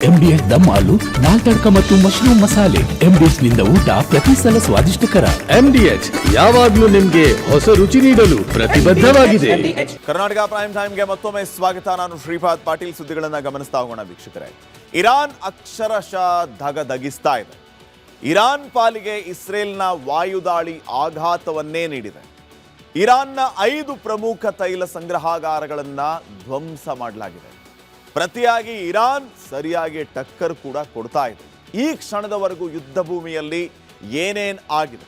MDS ದಮ್ ಆಲು, ನಾಲ್ ತಡ್ಕ ಮತ್ತು mushroom ಮಸಾಲೆ. MDS ನಿಂದ ಊಟ ಪ್ರತಿ ಸಲ ಸ್ವಾದಿಷ್ಟಕರ. MDH ಯಾವಾಗಲೂ ನಿಮ್ಗೆ ಹೊಸ ರುಚಿ ನೀಡಲು ಪ್ರತಿಬದ್ಧವಾಗಿದೆ. ಕರ್ನಾಟಕ ಪ್ರೈಮ್ ಟೈಮ್ಗೆ ಮತ್ತೊಮ್ಮೆ ಸ್ವಾಗತ. ನಾನು ಶ್ರೀಪಾದ್ ಪಾಟೀಲ್. ಸುದ್ದಿಗಳನ್ನ ಗಮನಿಸ್ತಾ ಹೋಗೋಣ ವೀಕ್ಷಕರೇ. ಇರಾನ್ ಅಕ್ಷರಶಃ ಧಗಧಗಿಸ್ತಾ ಇದೆ. ಇರಾನ್ ಪಾಲಿಗೆ ಇಸ್ರೇಲ್ನ ವಾಯುದಾಳಿ ಆಘಾತವನ್ನೇ ನೀಡಿದೆ. ಇರಾನ್ನ 5 ಪ್ರಮುಖ ತೈಲ ಸಂಗ್ರಹಾಗಾರಗಳನ್ನ ಧ್ವಂಸ ಮಾಡಲಾಗಿದೆ. ಪ್ರತಿಯಾಗಿ ಇರಾನ್ ಸರಿಯಾಗಿ ಟಕ್ಕರ್ ಕೂಡ ಕೊಡ್ತಾ ಇದೆ. ಈ ಕ್ಷಣದವರೆಗೂ ಯುದ್ಧ ಭೂಮಿಯಲ್ಲಿ ಏನೇನ್ ಆಗಿದೆ,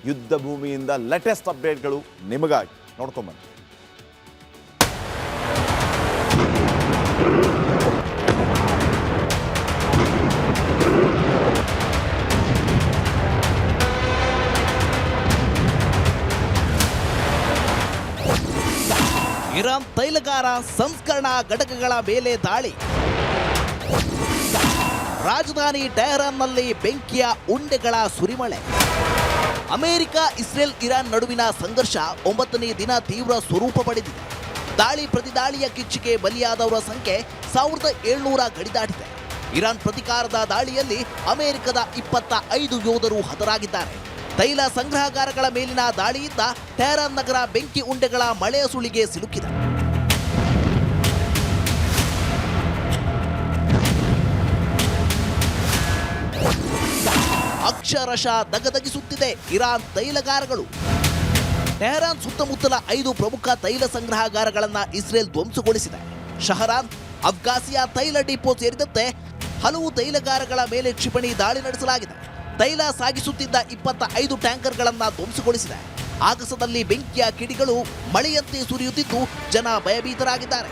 ಯುದ್ಧ ಭೂಮಿಯಿಂದ ಲೇಟೆಸ್ಟ್ ಅಪ್ಡೇಟ್ಗಳು ನಿಮಗಾಗಿ ನೋಡ್ಕೊಂಬನ್ನಿ. ಇರಾನ್ ತೈಲಗಾರ ಸಂಸ್ಕರಣಾ ಘಟಕಗಳ ಮೇಲೆ ದಾಳಿ. ರಾಜಧಾನಿ ಟೆಹರಾನ್ನಲ್ಲಿ ಬೆಂಕಿಯ ಉಂಡೆಗಳ ಸುರಿಮಳೆ. ಅಮೆರಿಕ, ಇಸ್ರೇಲ್, ಇರಾನ್ ನಡುವಿನ ಸಂಘರ್ಷ 9ನೇ ದಿನ ತೀವ್ರ ಸ್ವರೂಪ ಪಡೆದಿದೆ. ದಾಳಿ ಪ್ರತಿದಾಳಿಯ ಕಿಚ್ಚಿಗೆ ಬಲಿಯಾದವರ ಸಂಖ್ಯೆ 1700 ಗಡಿದಾಟಿದೆ. ಇರಾನ್ ಪ್ರತಿಕಾರದ ದಾಳಿಯಲ್ಲಿ ಅಮೆರಿಕದ 25 ಯೋಧರು ಹತರಾಗಿದ್ದಾರೆ. ತೈಲ ಸಂಗ್ರಹಾಗಾರಗಳ ಮೇಲಿನ ದಾಳಿಯಿಂದ ಟೆಹರಾನ್ ನಗರ ಬೆಂಕಿ ಉಂಡೆಗಳ ಮಳೆಯ ಸುಳಿಗೆ ಸಿಲುಕಿದೆ. ಅಕ್ಷರಶಃ ದಗದಗಿಸುತ್ತಿದೆ ಇರಾನ್ ತೈಲಗಾರಗಳು. ಟೆಹರಾನ್ ಸುತ್ತಮುತ್ತಲ 5 ಪ್ರಮುಖ ತೈಲ ಸಂಗ್ರಹಾಗಾರಗಳನ್ನು ಇಸ್ರೇಲ್ ಧ್ವಂಸಗೊಳಿಸಿದೆ. ಶಹರಾನ್, ಅಬ್ಗಾಸಿಯಾ ತೈಲ ಡಿಪೋ ಸೇರಿದಂತೆ ಹಲವು ತೈಲಗಾರಗಳ ಮೇಲೆ ಕ್ಷಿಪಣಿ ದಾಳಿ ನಡೆಸಲಾಗಿದೆ. ತೈಲ ಸಾಗಿಸುತ್ತಿದ್ದ 25 ಟ್ಯಾಂಕರ್ಗಳನ್ನು ಧ್ವಂಸಗೊಳಿಸಿದೆ. ಆಗಸದಲ್ಲಿ ಬೆಂಕಿಯ ಕಿಡಿಗಳು ಮಳೆಯಂತೆ ಸುರಿಯುತ್ತಿದ್ದು ಜನ ಭಯಭೀತರಾಗಿದ್ದಾರೆ.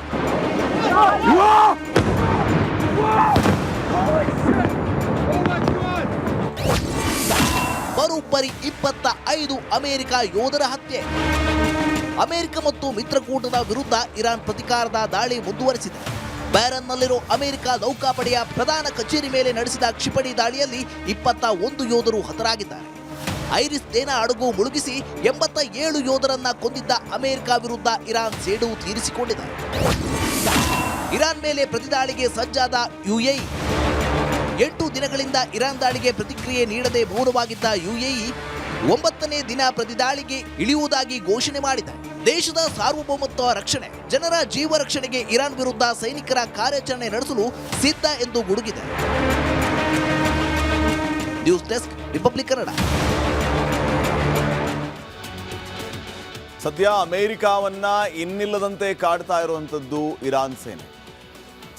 ಬರೋಬ್ಬರಿ 25 ಅಮೆರಿಕ ಯೋಧರ ಹತ್ಯೆ. ಅಮೆರಿಕ ಮತ್ತು ಮಿತ್ರಕೂಟದ ವಿರುದ್ಧ ಇರಾನ್ ಪ್ರತಿಕಾರದ ದಾಳಿ ಮುಂದುವರೆಸಿದೆ. ಬ್ಯಾರನ್ನಲ್ಲಿರೋ ಅಮೆರಿಕ ನೌಕಾಪಡೆಯ ಪ್ರಧಾನ ಕಚೇರಿ ಮೇಲೆ ನಡೆಸಿದ ಕ್ಷಿಪಣಿ ದಾಳಿಯಲ್ಲಿ 21 ಯೋಧರು ಹತರಾಗಿದ್ದಾರೆ. ಐರಿಸ್ ದೇನಾ ಹಡಗು ಮುಳುಗಿಸಿ 87 ಯೋಧರನ್ನ ಕೊಂದಿದ್ದ ಅಮೆರಿಕ ವಿರುದ್ಧ ಇರಾನ್ ಸೇಡು ತೀರಿಸಿಕೊಂಡಿದೆ. ಇರಾನ್ ಮೇಲೆ ಪ್ರತಿದಾಳಿಗೆ ಸಜ್ಜಾದ UAE. 8 ದಿನಗಳಿಂದ ಇರಾನ್ ದಾಳಿಗೆ ಪ್ರತಿಕ್ರಿಯೆ ನೀಡದೆ ಮೌನವಾಗಿದ್ದ UAE 9ನೇ ದಿನ ಪ್ರತಿದಾಳಿಗೆ ಇಳಿಯುವುದಾಗಿ ಘೋಷಣೆ ಮಾಡಿದೆ. ದೇಶದ ಸಾರ್ವಭೌಮತ್ವ ರಕ್ಷಣೆ, ಜನರ ಜೀವ ರಕ್ಷಣೆಗೆ ಇರಾನ್ ವಿರುದ್ಧ ಸೈನಿಕರ ಕಾರ್ಯಾಚರಣೆ ನಡೆಸಲು ಸಿದ್ಧ ಎಂದು ಗುಡುಗಿದೆ. News desk, Republic Kannada. ಸದ್ಯ ಅಮೆರಿಕಾವನ್ನ ಇನ್ನಿಲ್ಲದಂತೆ ಕಾಡ್ತಾ ಇರುವಂಥದ್ದು ಇರಾನ್ ಸೇನೆ.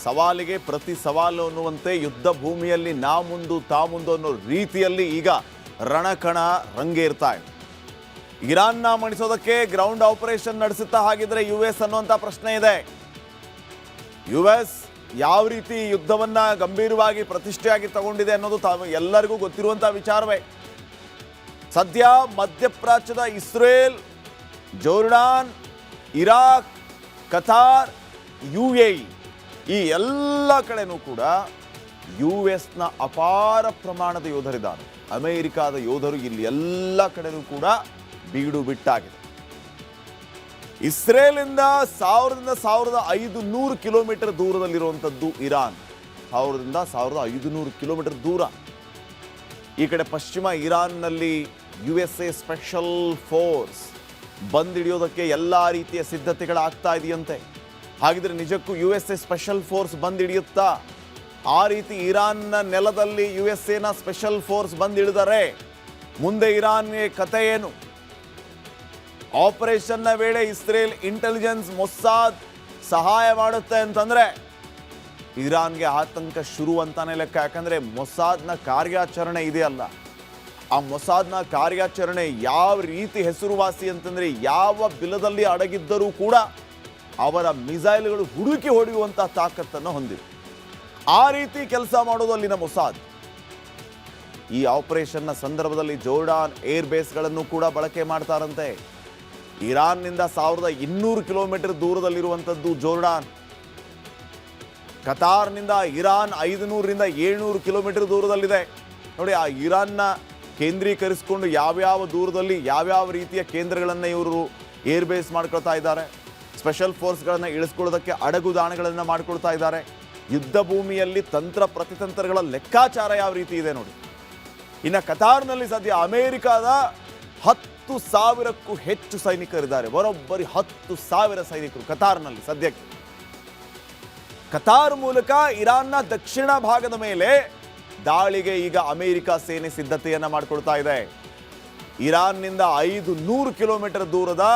ಸವಾಲಿಗೆ ಪ್ರತಿ ಸವಾಲು ಅನ್ನುವಂತೆ ಯುದ್ಧ ಭೂಮಿಯಲ್ಲಿ ನಾ ಮುಂದು ತಾ ಮುಂದು ಅನ್ನೋ ರೀತಿಯಲ್ಲಿ ಈಗ ರಣಕಣ ರಂಗೇರ್ತಾ ಇದೆ. ಇರಾನ್ನ ಮಣಿಸೋದಕ್ಕೆ ಗ್ರೌಂಡ್ ಆಪರೇಷನ್ ನಡೆಸುತ್ತಾ ಹಾಗಿದ್ರೆ US ಅನ್ನುವಂಥ ಪ್ರಶ್ನೆ ಇದೆ. US ಯಾವ ರೀತಿ ಯುದ್ಧವನ್ನ ಗಂಭೀರವಾಗಿ ಪ್ರತಿಷ್ಠೆಯಾಗಿ ತಗೊಂಡಿದೆ ಅನ್ನೋದು ಎಲ್ಲರಿಗೂ ಗೊತ್ತಿರುವಂಥ ವಿಚಾರವೇ. ಸದ್ಯ ಮಧ್ಯಪ್ರಾಚ್ಯದ Israel, Jordan, Iraq, Qatar, UAE ಈ ಎಲ್ಲ ಕಡೆನೂ ಕೂಡ US ಅಪಾರ ಪ್ರಮಾಣದ ಯೋಧರಿದ್ದಾರೆ. ಅಮೆರಿಕಾದ ಯೋಧರು ಇಲ್ಲಿ ಎಲ್ಲ ಕಡೆನೂ ಕೂಡ ಬೀಡು ಬಿಟ್ಟಾಗಿದೆ. ಇಸ್ರೇಲಿಂದ 1500 ಕಿಲೋಮೀಟರ್ ದೂರದಲ್ಲಿರುವಂಥದ್ದು ಇರಾನ್. 1500 ಕಿಲೋಮೀಟರ್ ದೂರ. ಈ ಕಡೆ ಪಶ್ಚಿಮ ಇರಾನ್ನಲ್ಲಿ USA ಸ್ಪೆಷಲ್ ಫೋರ್ಸ್ ಬಂದಿಡಿಯೋದಕ್ಕೆ ಎಲ್ಲ ರೀತಿಯ ಸಿದ್ಧತೆಗಳಾಗ್ತಾ ಇದೆಯಂತೆ. ಹಾಗಿದ್ರೆ ನಿಜಕ್ಕೂ USA ಸ್ಪೆಷಲ್ ಫೋರ್ಸ್ ಬಂದಿಡಿಯುತ್ತಾ? ಆ ರೀತಿ ಇರಾನ್ನ ನೆಲದಲ್ಲಿ USA ಸ್ಪೆಷಲ್ ಫೋರ್ಸ್ ಬಂದಿಳಿದರೆ ಮುಂದೆ ಇರಾನ್ಗೆ ಕತೆ ಏನು? ಆಪರೇಷನ್ನ ವೇಳೆ ಇಸ್ರೇಲ್ ಇಂಟೆಲಿಜೆನ್ಸ್ ಮೊಸಾದ್ ಸಹಾಯ ಮಾಡುತ್ತೆ ಅಂತಂದ್ರೆ ಇರಾನ್ಗೆ ಆತಂಕ ಶುರು ಅಂತಾನೆ ಲೆಕ್ಕ. ಯಾಕಂದ್ರೆ ಮೊಸಾದ್ನ ಕಾರ್ಯಾಚರಣೆ ಇದೆಯಲ್ಲ, ಆ ಮೊಸಾದ್ನ ಕಾರ್ಯಾಚರಣೆ ಯಾವ ರೀತಿ ಹೆಸರುವಾಸಿ ಅಂತಂದ್ರೆ ಯಾವ ಬಿಲದಲ್ಲಿ ಅಡಗಿದ್ದರೂ ಕೂಡ ಅವರ ಮಿಸೈಲ್ಗಳು ಹುಡುಕಿ ಹೊಡೆಯುವಂಥ ತಾಕತ್ತನ್ನು ಹೊಂದಿದೆ. ಆ ರೀತಿ ಕೆಲಸ ಮಾಡೋದು ಅಲ್ಲಿನ ಮೊಸಾದ್. ಈ ಆಪರೇಷನ್ನ ಸಂದರ್ಭದಲ್ಲಿ ಜೋರ್ಡಾನ್ ಏರ್ ಬೇಸ್ಗಳನ್ನು ಕೂಡ ಬಳಕೆ ಮಾಡ್ತಾರಂತೆ. ಇರಾನ್ನಿಂದ 1200 ಕಿಲೋಮೀಟರ್ ದೂರದಲ್ಲಿರುವಂಥದ್ದು ಜೋರ್ಡಾನ್. ಕತಾರ್ನಿಂದ ಇರಾನ್ 500ರಿಂದ 700 ಕಿಲೋಮೀಟರ್ ದೂರದಲ್ಲಿದೆ. ನೋಡಿ, ಆ ಇರಾನ್ನ ಕೇಂದ್ರೀಕರಿಸಿಕೊಂಡು ಯಾವ್ಯಾವ ದೂರದಲ್ಲಿ ಯಾವ್ಯಾವ ರೀತಿಯ ಕೇಂದ್ರಗಳನ್ನು ಇವರು ಏರ್ ಬೇಸ್ ಮಾಡ್ಕೊಳ್ತಾ ಇದ್ದಾರೆ. ಸ್ಪೆಷಲ್ ಫೋರ್ಸ್ಗಳನ್ನು ಇಳಿಸ್ಕೊಳ್ಳೋದಕ್ಕೆ ಅಡಗುದಾಣಗಳನ್ನು ಮಾಡಿಕೊಳ್ತಾ ಇದ್ದಾರೆ. ಯುದ್ಧ ಭೂಮಿಯಲ್ಲಿ ತಂತ್ರ ಪ್ರತಿತಂತ್ರಗಳ ಲೆಕ್ಕಾಚಾರ ಯಾವ ರೀತಿ ಇದೆ ನೋಡಿ. ಇನ್ನು ಕತಾರ್ನಲ್ಲಿ ಸದ್ಯ ಅಮೆರಿಕದ 10,000ಕ್ಕೂ ಹೆಚ್ಚು ಸೈನಿಕರಿದ್ದಾರೆ. ಬರೋಬ್ಬರಿ 10,000 ಸೈನಿಕರು ಕತಾರ್ನಲ್ಲಿ ಸದ್ಯಕ್ಕೆ. ಕತಾರ್ ಮೂಲಕ ಇರಾನ್ನ ದಕ್ಷಿಣ ಭಾಗದ ಮೇಲೆ ದಾಳಿಗೆ ಈಗ ಅಮೆರಿಕ ಸೇನೆ ಸಿದ್ಧತೆಯನ್ನ ಮಾಡಿಕೊಳ್ತಾ ಇದೆ. ಇರಾನ್ನಿಂದ 500 ಕಿಲೋಮೀಟರ್ ದೂರದ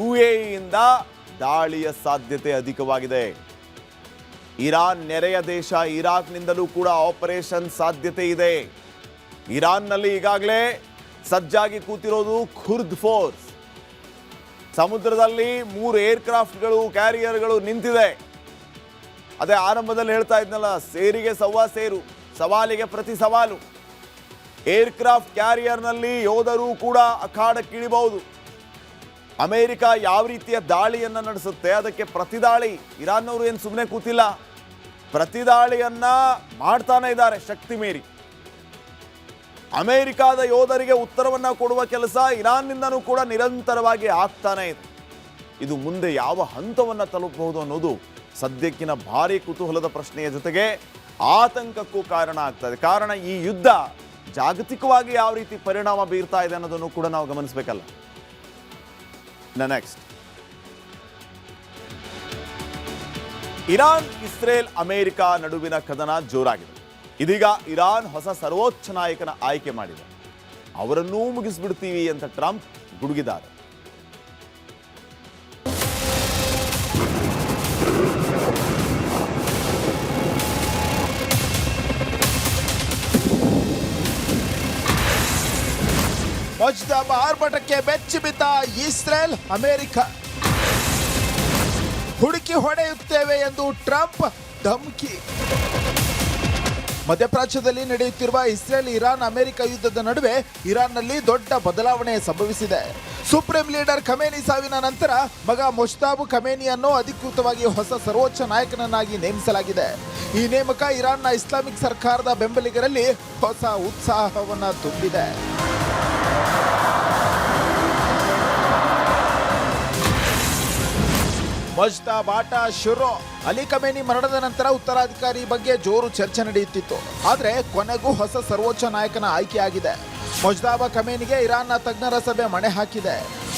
UAEಯಿಂದ ದಾಳಿಯ ಸಾಧ್ಯತೆ ಅಧಿಕವಾಗಿದೆ. ಇರಾನ್ ನೆರೆಯ ದೇಶ ಇರಾಕ್ನಿಂದಲೂ ಕೂಡ ಆಪರೇಷನ್ ಸಾಧ್ಯತೆ ಇದೆ. ಇರಾನ್ನಲ್ಲಿ ಈಗಾಗಲೇ ಸಜ್ಜಾಗಿ ಕೂತಿರೋದು ಖುರ್ದ್ ಫೋರ್ಸ್. ಸಮುದ್ರದಲ್ಲಿ 3 ಏರ್ಕ್ರಾಫ್ಟ್ಗಳು ಕ್ಯಾರಿಯರ್ಗಳು ನಿಂತಿದೆ. ಅದೇ ಆರಂಭದಲ್ಲಿ ಹೇಳ್ತಾ ಇದ್ನಲ್ಲ, ಸೇರಿಗೆ ಸೇರು, ಸವಾಲಿಗೆ ಪ್ರತಿ ಸವಾಲು. ಏರ್ಕ್ರಾಫ್ಟ್ ಕ್ಯಾರಿಯರ್ನಲ್ಲಿ ಯೋಧರು ಕೂಡ ಅಖಾಡಕ್ಕಿಳಿಬಹುದು. ಅಮೆರಿಕ ಯಾವ ರೀತಿಯ ದಾಳಿಯನ್ನು ನಡೆಸುತ್ತೆ ಅದಕ್ಕೆ ಪ್ರತಿದಾಳಿ. ಇರಾನ್ನವರು ಏನು ಸುಮ್ಮನೆ ಕೂತಿಲ್ಲ, ಪ್ರತಿದಾಳಿಯನ್ನ ಮಾಡ್ತಾನೆ ಇದ್ದಾರೆ ಶಕ್ತಿ ಮೀರಿ. ಅಮೆರಿಕಾದ ಯೋಧರಿಗೆ ಉತ್ತರವನ್ನ ಕೊಡುವ ಕೆಲಸ ಇರಾನ್ನಿಂದನೂ ಕೂಡ ನಿರಂತರವಾಗಿ ಆಗ್ತಾನೆ ಇದೆ. ಇದು ಮುಂದೆ ಯಾವ ಹಂತವನ್ನ ತಲುಪಬಹುದು ಅನ್ನೋದು ಸದ್ಯಕ್ಕಿನ ಭಾರಿ ಕುತೂಹಲದ ಪ್ರಶ್ನೆಯ ಜೊತೆಗೆ ಆತಂಕಕ್ಕೂ ಕಾರಣ ಆಗ್ತದೆ. ಕಾರಣ ಈ ಯುದ್ಧ ಜಾಗತಿಕವಾಗಿ ಯಾವ ರೀತಿ ಪರಿಣಾಮ ಬೀರ್ತಾ ಇದೆ ಅನ್ನೋದನ್ನು ಕೂಡ ನಾವು ಗಮನಿಸಬೇಕಲ್ಲ. ನೆಕ್ಸ್ಟ್, ಇರಾನ್, ಇಸ್ರೇಲ್, ಅಮೆರಿಕ ನಡುವಿನ ಕದನ ಜೋರಾಗಿದೆ. ಇದೀಗ ಇರಾನ್ ಹೊಸ ಸರ್ವೋಚ್ಚ ನಾಯಕನ ಆಯ್ಕೆ ಮಾಡಿದೆ. ಅವರನ್ನೂ ಮುಗಿಸ್ಬಿಡ್ತೀವಿ ಅಂತ ಟ್ರಂಪ್ ಗುಡುಗಿದ್ದಾರೆ. ಮೊಜ್ದಾಬ ಆರ್ಭಟಕ್ಕೆ ಬೆಚ್ಚಿ ಬಿದ್ದ ಇಸ್ರೇಲ್, ಅಮೆರಿಕ. ಹುಡುಕಿ ಹೊಡೆಯುತ್ತೇವೆ ಎಂದು ಟ್ರಂಪ್ ಧಮಕಿ. ಮಧ್ಯಪ್ರಾಚ್ಯದಲ್ಲಿ ನಡೆಯುತ್ತಿರುವ ಇಸ್ರೇಲ್ ಇರಾನ್ ಅಮೆರಿಕ ಯುದ್ಧದ ನಡುವೆ ಇರಾನ್ನಲ್ಲಿ ದೊಡ್ಡ ಬದಲಾವಣೆ ಸಂಭವಿಸಿದೆ. ಸುಪ್ರೀಂ ಲೀಡರ್ ಖಮೇನಿ ಸಾವಿನ ನಂತರ ಮಗ ಮೊಜ್ತಾಬ್ ಖಮೇನಿಯನ್ನು ಅಧಿಕೃತವಾಗಿ ಹೊಸ ಸರ್ವೋಚ್ಚ ನಾಯಕನನ್ನಾಗಿ ನೇಮಿಸಲಾಗಿದೆ. ಈ ನೇಮಕ ಇರಾನ್ನ ಇಸ್ಲಾಮಿಕ್ ಸರ್ಕಾರದ ಬೆಂಬಲಿಗರಲ್ಲಿ ಹೊಸ ಉತ್ಸಾಹವನ್ನು ತುಂಬಿದೆ. ಮೊಜ್ತಾಬ್ ಆಟ ಶುರು. ಅಲಿ ಖಮೇನಿ ಮರಣದ ನಂತರ ಉತ್ತರಾಧಿಕಾರಿ ಬಗ್ಗೆ ಜೋರು ಚರ್ಚೆ ನಡೆಯುತ್ತಿತ್ತು. ಆದರೆ ಕೊನೆಗೂ ಹೊಸ ಸರ್ವೋಚ್ಚ ನಾಯಕನ ಆಯ್ಕೆಯಾಗಿದೆ. ಮೊಜ್ದಾಬ ಖಮೇನಿಗೆ ಇರಾನ್ನ ತಜ್ಞರ ಸಭೆ ಮಣೆ ಹಾಕಿದೆ.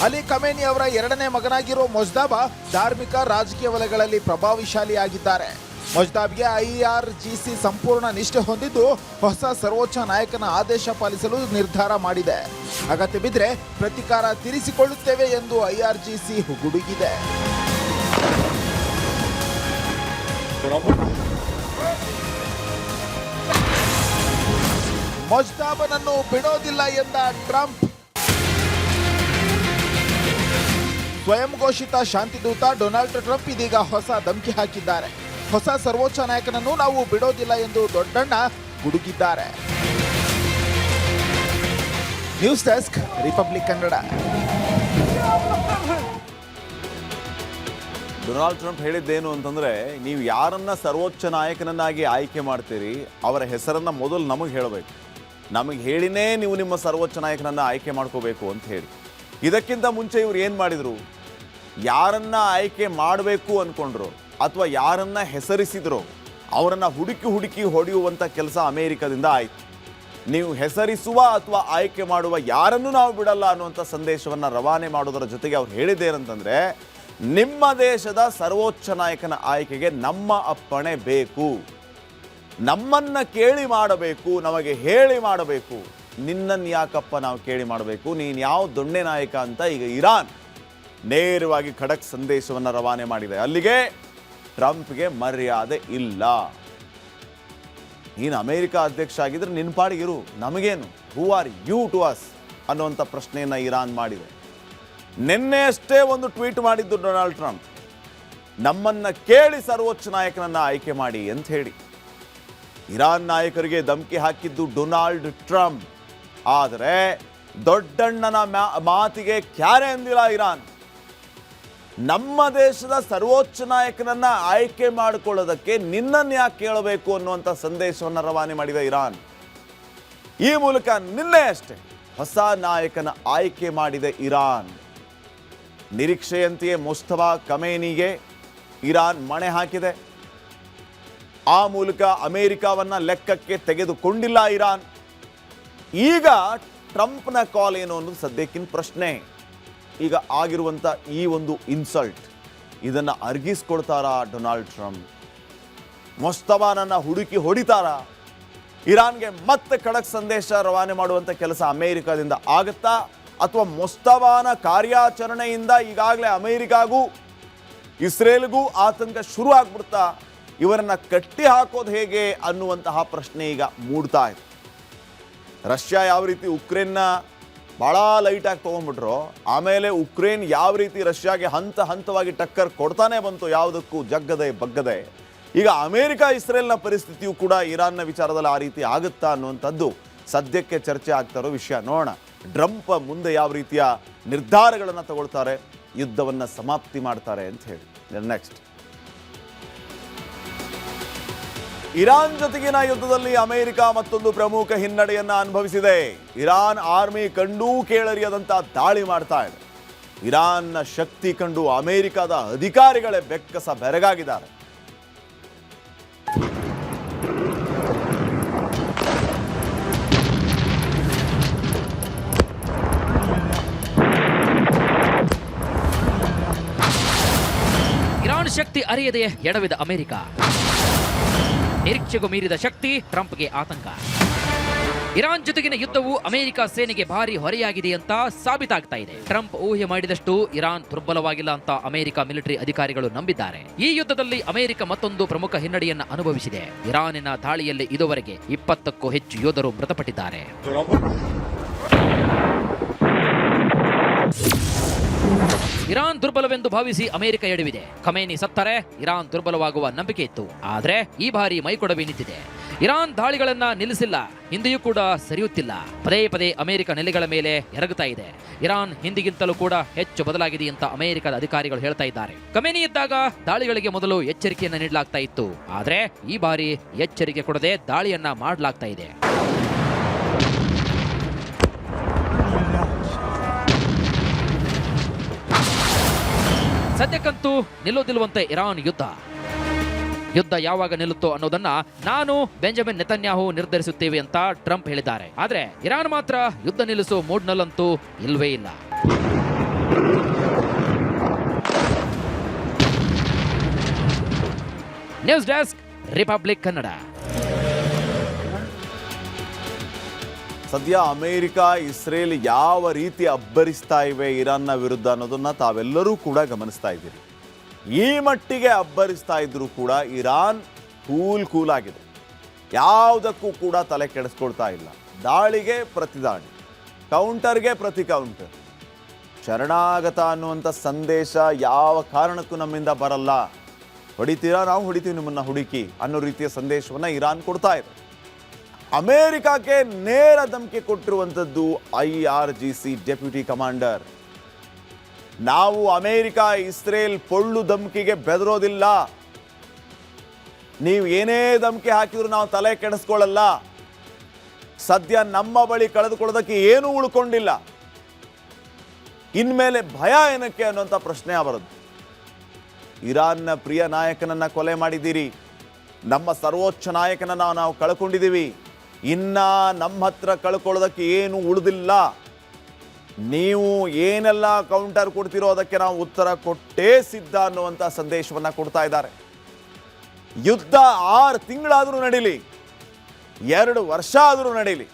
ಅಲಿ ಖಮೇನಿ ಅವರ 2ನೇ ಮಗನಾಗಿರೋ ಮೊಜ್ದಾಬ ಧಾರ್ಮಿಕ ರಾಜಕೀಯ ವಲಯಗಳಲ್ಲಿ ಪ್ರಭಾವಶಾಲಿಯಾಗಿದ್ದಾರೆ. ಮೊಜ್ದಾಬ್ಗೆ IRGC ಸಂಪೂರ್ಣ ನಿಷ್ಠೆ ಹೊಂದಿದ್ದು ಹೊಸ ಸರ್ವೋಚ್ಚ ನಾಯಕನ ಆದೇಶ ಪಾಲಿಸಲು ನಿರ್ಧಾರ ಮಾಡಿದೆ. ಅಗತ್ಯ ಬಿದ್ದರೆ ಪ್ರತೀಕಾರ ತೀರಿಸಿಕೊಳ್ಳುತ್ತೇವೆ ಎಂದು IRGC ಗುಡುಗಿದೆ. ಮೊಜ್ದಾಬನನ್ನು ಬಿಡೋದಿಲ್ಲ ಎಂದ ಟ್ರಂಪ್. ಸ್ವಯಂ ಘೋಷಿತ ಶಾಂತಿದೂತ ಡೊನಾಲ್ಡ್ ಟ್ರಂಪ್ ಇದೀಗ ಹೊಸ ಧಮಕಿ ಹಾಕಿದ್ದಾರೆ. ಹೊಸ ಸರ್ವೋಚ್ಚ ನಾಯಕನನ್ನು ನಾವು ಬಿಡೋದಿಲ್ಲ ಎಂದು ದೊಡ್ಡಣ್ಣ ಗುಡುಗಿದ್ದಾರೆ. News desk, Republic Kannada. Donald Trump ಹೇಳಿದ್ದೇನು ಅಂತಂದ್ರೆ, ನೀವು ಯಾರನ್ನ ಸರ್ವೋಚ್ಚ ನಾಯಕನನ್ನಾಗಿ ಆಯ್ಕೆ ಮಾಡ್ತೀರಿ ಅವರ ಹೆಸರನ್ನ ಮೊದಲು ನಮಗೆ ಹೇಳಬೇಕು. ನಮಗೆ ಹೇಳಿನೇ ನೀವು ನಿಮ್ಮ ಸರ್ವೋಚ್ಚ ನಾಯಕನನ್ನ ಆಯ್ಕೆ ಮಾಡ್ಕೋಬೇಕು ಅಂತ ಹೇಳಿ. ಇದಕ್ಕಿಂತ ಮುಂಚೆ ಇವ್ರು ಏನು ಮಾಡಿದ್ರು, ಯಾರನ್ನ ಆಯ್ಕೆ ಮಾಡಬೇಕು ಅಂದ್ಕೊಂಡ್ರು ಅಥವಾ ಯಾರನ್ನ ಹೆಸರಿಸಿದ್ರು ಅವರನ್ನ ಹುಡುಕಿ ಹೊಡೆಯುವಂಥ ಕೆಲಸ ಅಮೆರಿಕದಿಂದ ಆಯಿತು. ನೀವು ಹೆಸರಿಸುವ ಅಥವಾ ಆಯ್ಕೆ ಮಾಡುವ ಯಾರನ್ನೂ ನಾವು ಬಿಡಲ್ಲ ಅನ್ನುವಂಥ ಸಂದೇಶವನ್ನು ರವಾನೆ ಮಾಡೋದರ ಜೊತೆಗೆ ಅವ್ರು ಹೇಳಿದ್ದೇನಂತಂದರೆ, ನಿಮ್ಮ ದೇಶದ ಸರ್ವೋಚ್ಚ ನಾಯಕನ ಆಯ್ಕೆಗೆ ನಮ್ಮ ಅಪ್ಪಣೆ ಬೇಕು, ನಮ್ಮನ್ನ ಕೇಳಿ ಮಾಡಬೇಕು, ನಮಗೆ ಹೇಳಿ ಮಾಡಬೇಕು. ನಿನ್ನನ್ನು ಯಾಕಪ್ಪ ನಾವು ಕೇಳಿ ಮಾಡಬೇಕು, ನೀನು ಯಾವ ದೊಣ್ಣೆ ನಾಯಕ ಅಂತ ಈಗ ಇರಾನ್ ನೇರವಾಗಿ ಖಡಕ್ ಸಂದೇಶವನ್ನು ರವಾನೆ ಮಾಡಿದೆ. ಅಲ್ಲಿಗೆ ಟ್ರಂಪ್ಗೆ ಮರ್ಯಾದೆ ಇಲ್ಲ. ನೀನು ಅಮೆರಿಕ ಅಧ್ಯಕ್ಷ ಆಗಿದ್ರೆ ನಿನ್ನ ಪಾಡಿಗಿರು, ನಮಗೇನು, who are you to us ಅನ್ನುವಂಥ ಪ್ರಶ್ನೆಯನ್ನು ಇರಾನ್ ಮಾಡಿದೆ. ನಿನ್ನೆ ಅಷ್ಟೇ ಒಂದು ಟ್ವೀಟ್ ಮಾಡಿದ್ದು ಡೊನಾಲ್ಡ್ ಟ್ರಂಪ್, ನಮ್ಮನ್ನ ಕೇಳಿ ಸರ್ವೋಚ್ಚ ನಾಯಕನನ್ನ ಆಯ್ಕೆ ಮಾಡಿ ಅಂತ ಹೇಳಿ. ಇರಾನ್ ನಾಯಕರಿಗೆ ಧಮಕಿ ಹಾಕಿದ್ದು ಡೊನಾಲ್ಡ್ ಟ್ರಂಪ್. ಆದರೆ ದೊಡ್ಡಣ್ಣನ ಮಾತಿಗೆ ಕ್ಯಾರೆ ಅಂದಿಲ್ಲ ಇರಾನ್. ನಮ್ಮ ದೇಶದ ಸರ್ವೋಚ್ಚ ನಾಯಕನನ್ನ ಆಯ್ಕೆ ಮಾಡಿಕೊಳ್ಳೋದಕ್ಕೆ ನಿನ್ನನ್ನು ಯಾಕೆ ಕೇಳಬೇಕು ಅನ್ನುವಂಥ ಸಂದೇಶವನ್ನು ರವಾನೆ ಮಾಡಿದ ಇರಾನ್. ಈ ಮೂಲಕ ನಿನ್ನೆ ಅಷ್ಟೇ ಹೊಸ ನಾಯಕನ ಆಯ್ಕೆ ಮಾಡಿದೆ ಇರಾನ್. ನಿರೀಕ್ಷೆಯಂತೆಯೇ ಮುಸ್ತಫಾ ಖಮೇನಿಗೆ ಇರಾನ್ ಮಣೆ ಹಾಕಿದೆ. ಆ ಮೂಲಕ ಅಮೆರಿಕವನ್ನ ಲೆಕ್ಕಕ್ಕೆ ತೆಗೆದುಕೊಂಡಿಲ್ಲ ಇರಾನ್. ಈಗ ಟ್ರಂಪ್ನ ಕಾಲ್ ಏನು ಅನ್ನೋದು ಸದ್ಯಕ್ಕಿನ ಪ್ರಶ್ನೆ. ಈಗ ಆಗಿರುವಂಥ ಈ ಒಂದು ಇನ್ಸಲ್ಟ್ ಇದನ್ನು ಅರ್ಗಿಸ್ಕೊಳ್ತಾರಾ ಡೊನಾಲ್ಡ್ ಟ್ರಂಪ್? ಮೊಸ್ತಬಾನನ್ನ ಹುಡುಕಿ ಹೊಡಿತಾರಾ? ಇರಾನ್ಗೆ ಮತ್ತೆ ಖಡಕ್ ಸಂದೇಶ ರವಾನೆ ಮಾಡುವಂಥ ಕೆಲಸ ಅಮೆರಿಕದಿಂದ ಆಗುತ್ತಾ, ಅಥವಾ ಮೊಸ್ತಬಾನ ಕಾರ್ಯಾಚರಣೆಯಿಂದ ಈಗಾಗಲೇ ಅಮೆರಿಕಾಗೂ ಇಸ್ರೇಲ್ಗೂ ಆತಂಕ ಶುರು ಆಗ್ಬಿಡ್ತಾ? ಇವರನ್ನ ಕಟ್ಟಿ ಹಾಕೋದು ಹೇಗೆ ಅನ್ನುವಂತಹ ಪ್ರಶ್ನೆ ಈಗ ಮೂಡ್ತಾ ಇದೆ. ರಷ್ಯಾ ಯಾವ ರೀತಿ ಉಕ್ರೇನ್ನ ಭಾಳ ಲೈಟಾಗಿ ತೊಗೊಂಡ್ಬಿಟ್ರು, ಆಮೇಲೆ ಉಕ್ರೇನ್ ಯಾವ ರೀತಿ ರಷ್ಯಾಗೆ ಹಂತವಾಗಿ ಟಕ್ಕರ್ ಕೊಡ್ತಾನೆ ಬಂತು, ಯಾವುದಕ್ಕೂ ಜಗ್ಗದೆ ಬಗ್ಗದೆ. ಈಗ ಅಮೆರಿಕ ಇಸ್ರೇಲ್ನ ಪರಿಸ್ಥಿತಿಯು ಕೂಡ ಇರಾನ್ನ ವಿಚಾರದಲ್ಲಿ ಆ ರೀತಿ ಆಗುತ್ತಾ ಅನ್ನುವಂಥದ್ದು ಸದ್ಯಕ್ಕೆ ಚರ್ಚೆ ಆಗ್ತಾ ಇರೋ ವಿಷಯ. ನೋಡೋಣ ಟ್ರಂಪ್ ಮುಂದೆ ಯಾವ ರೀತಿಯ ನಿರ್ಧಾರಗಳನ್ನು ತಗೊಳ್ತಾರೆ, ಯುದ್ಧವನ್ನು ಸಮಾಪ್ತಿ ಮಾಡ್ತಾರೆ ಅಂತ ಹೇಳಿ. ನೆಕ್ಸ್ಟ್, ಇರಾನ್ ಜೊತೆಗಿನ ಯುದ್ಧದಲ್ಲಿ ಅಮೆರಿಕ ಮತ್ತೊಂದು ಪ್ರಮುಖ ಹಿನ್ನಡೆಯನ್ನ ಅನುಭವಿಸಿದೆ. ಇರಾನ್ ಆರ್ಮಿ ಕಂಡೂ ಕೇಳರಿಯದಂತ ದಾಳಿ ಮಾಡ್ತಾ ಇದೆ. ಇರಾನ್ನ ಶಕ್ತಿ ಕಂಡು ಅಮೆರಿಕದ ಅಧಿಕಾರಿಗಳೇ ಬೆಕ್ಕಸ ಬೆರಗಾಗಿದ್ದಾರೆ. ಇರಾನ್ ಶಕ್ತಿ ಅರಿಯದೆ ಎಡವಿದ ಅಮೆರಿಕ. ನಿರೀಕ್ಷೆಗೂ ಮೀರಿದ ಶಕ್ತಿ, ಟ್ರಂಪ್ಗೆ ಆತಂಕ. ಇರಾನ್ ಜೊತೆಗಿನ ಯುದ್ಧವು ಅಮೆರಿಕ ಸೇನೆಗೆ ಭಾರಿ ಹೊರೆಯಾಗಿದೆ ಅಂತ ಸಾಬೀತಾಗ್ತಾ ಇದೆ. ಟ್ರಂಪ್ ಊಹೆ ಮಾಡಿದಷ್ಟು ಇರಾನ್ ದುರ್ಬಲವಾಗಿಲ್ಲ ಅಂತ ಅಮೆರಿಕ ಮಿಲಿಟರಿ ಅಧಿಕಾರಿಗಳು ನಂಬಿದ್ದಾರೆ. ಈ ಯುದ್ಧದಲ್ಲಿ ಅಮೆರಿಕ ಮತ್ತೊಂದು ಪ್ರಮುಖ ಹಿನ್ನಡೆಯನ್ನ ಅನುಭವಿಸಿದೆ. ಇರಾನಿನ ದಾಳಿಯಲ್ಲಿ ಇದುವರೆಗೆ 20ಕ್ಕೂ ಹೆಚ್ಚು ಯೋಧರು ಮೃತಪಟ್ಟಿದ್ದಾರೆ. ಇರಾನ್ ದುರ್ಬಲವೆಂದು ಭಾವಿಸಿ ಅಮೆರಿಕ ಎಡವಿದೆ. ಖಮೇನಿ ಸತ್ತರೆ ಇರಾನ್ ದುರ್ಬಲವಾಗುವ ನಂಬಿಕೆ ಇತ್ತು. ಆದ್ರೆ ಈ ಬಾರಿ ಮೈಕೊಡವಿ ನಿಂತಿದೆ. ಇರಾನ್ ದಾಳಿಗಳನ್ನ ನಿಲ್ಲಿಸಿಲ್ಲ, ಹಿಂದೆಯೂ ಕೂಡ ಸರಿಯುತ್ತಿಲ್ಲ. ಪದೇ ಪದೇ ಅಮೆರಿಕ ನೆಲೆಗಳ ಮೇಲೆ ಎರಗುತ್ತಾ ಇದೆ. ಇರಾನ್ ಹಿಂದಿಗಿಂತಲೂ ಕೂಡ ಹೆಚ್ಚು ಬದಲಾಗಿದೆ ಅಂತ ಅಮೆರಿಕದ ಅಧಿಕಾರಿಗಳು ಹೇಳ್ತಾ ಇದ್ದಾರೆ. ಖಮೇನಿ ಇದ್ದಾಗ ದಾಳಿಗಳಿಗೆ ಮೊದಲು ಎಚ್ಚರಿಕೆಯನ್ನ ನೀಡಲಾಗ್ತಾ ಇತ್ತು. ಆದ್ರೆ ಈ ಬಾರಿ ಎಚ್ಚರಿಕೆ ಕೊಡದೆ ದಾಳಿಯನ್ನ ಮಾಡಲಾಗ್ತಾ ಇದೆ. ಸದ್ಯಕ್ಕಂತೂ ನಿಲ್ಲೋದಿಲ್ವಂತೆ ಇರಾನ್ ಯುದ್ಧ ಯಾವಾಗ ನಿಲ್ಲುತ್ತೋ ಅನ್ನೋದನ್ನ ನಾನು ಬೆಂಜಮಿನ್ ನೆತನ್ಯಾಹು ನಿರ್ಧರಿಸುತ್ತೇವೆ ಅಂತ ಟ್ರಂಪ್ ಹೇಳಿದ್ದಾರೆ. ಆದ್ರೆ ಇರಾನ್ ಮಾತ್ರ ಯುದ್ಧ ನಿಲ್ಲಿಸೋ ಮೂಡ್ನಲ್ಲಂತೂ ಇಲ್ವೇ ಇಲ್ಲ. News desk, Republic Kannada. ಸದ್ಯ ಅಮೆರಿಕ ಇಸ್ರೇಲ್ ಯಾವ ರೀತಿ ಅಬ್ಬರಿಸ್ತಾ ಇವೆ ಇರಾನ್ನ ವಿರುದ್ಧ ಅನ್ನೋದನ್ನ ತಾವೆಲ್ಲರೂ ಕೂಡ ಗಮನಿಸ್ತಾ ಇದ್ದೀರಿ. ಈ ಮಟ್ಟಿಗೆ ಅಬ್ಬರಿಸ್ತಾ ಇದ್ರೂ ಕೂಡ ಇರಾನ್ ಕೂಲ್ ಆಗಿದೆ. ಯಾವುದಕ್ಕೂ ಕೂಡ ತಲೆ ಕೆಡಿಸ್ಕೊಳ್ತಾ ಇಲ್ಲ. ದಾಳಿಗೆ ಪ್ರತಿದಾಳಿ, ಕೌಂಟರ್ಗೆ ಪ್ರತಿ ಕೌಂಟರ್. ಶರಣಾಗತ ಅನ್ನುವಂಥ ಸಂದೇಶ ಯಾವ ಕಾರಣಕ್ಕೂ ನಮ್ಮಿಂದ ಬರಲ್ಲ. ಹೊಡಿತೀರಾ, ನಾವು ಹೊಡಿತೀವಿ ನಿಮ್ಮನ್ನ ಹುಡುಕಿ ಅನ್ನೋ ರೀತಿಯ ಸಂದೇಶವನ್ನು ಇರಾನ್ ಕೊಡ್ತಾ ಇದೆ. ಅಮೆರಿಕಕ್ಕೆ ನೇರ ಧಮಕಿ ಕೊಟ್ಟಿರುವಂಥದ್ದು IRGC ಡೆಪ್ಯೂಟಿ ಕಮಾಂಡರ್. ನಾವು ಅಮೆರಿಕ ಇಸ್ರೇಲ್ ಪೊಳ್ಳು ಧಮಕಿಗೆ ಬೆದರೋದಿಲ್ಲ. ನೀವು ಏನೇ ಧಮಕಿ ಹಾಕಿದ್ರು ನಾವು ತಲೆ ಕೆಡಿಸ್ಕೊಳ್ಳಲ್ಲ. ಸದ್ಯ ನಮ್ಮ ಬಳಿ ಕಳೆದುಕೊಳ್ಳೋದಕ್ಕೆ ಏನೂ ಉಳ್ಕೊಂಡಿಲ್ಲ. ಇನ್ಮೇಲೆ ಭಯ ಏನಕ್ಕೆ ಅನ್ನುವಂಥ ಪ್ರಶ್ನೆ ಬರೋದು. ಇರಾನ್ನ ಪ್ರಿಯ ನಾಯಕನನ್ನ ಕೊಲೆ ಮಾಡಿದ್ದೀರಿ, ನಮ್ಮ ಸರ್ವೋಚ್ಚ ನಾಯಕನನ್ನ ನಾವು ಕಳ್ಕೊಂಡಿದ್ದೀವಿ. ಇನ್ನ ನಮ್ಮ ಹತ್ರ ಕಳ್ಕೊಳ್ಳೋದಕ್ಕೆ ಏನು ಉಳಿದಿಲ್ಲ. ನೀವು ಏನೆಲ್ಲ ಕೌಂಟರ್ ಕೊಡ್ತಿರೋ ಅದಕ್ಕೆ ನಾವು ಉತ್ತರ ಕೊಟ್ಟೇ ಸಿದ್ಧ ಅನ್ನುವಂಥ ಸಂದೇಶವನ್ನು ಕೊಡ್ತಾ ಇದ್ದಾರೆ. ಯುದ್ಧ 6 ತಿಂಗಳಾದರೂ ನಡೀಲಿ, 2 ವರ್ಷ ಆದರೂ ನಡೀಲಿ,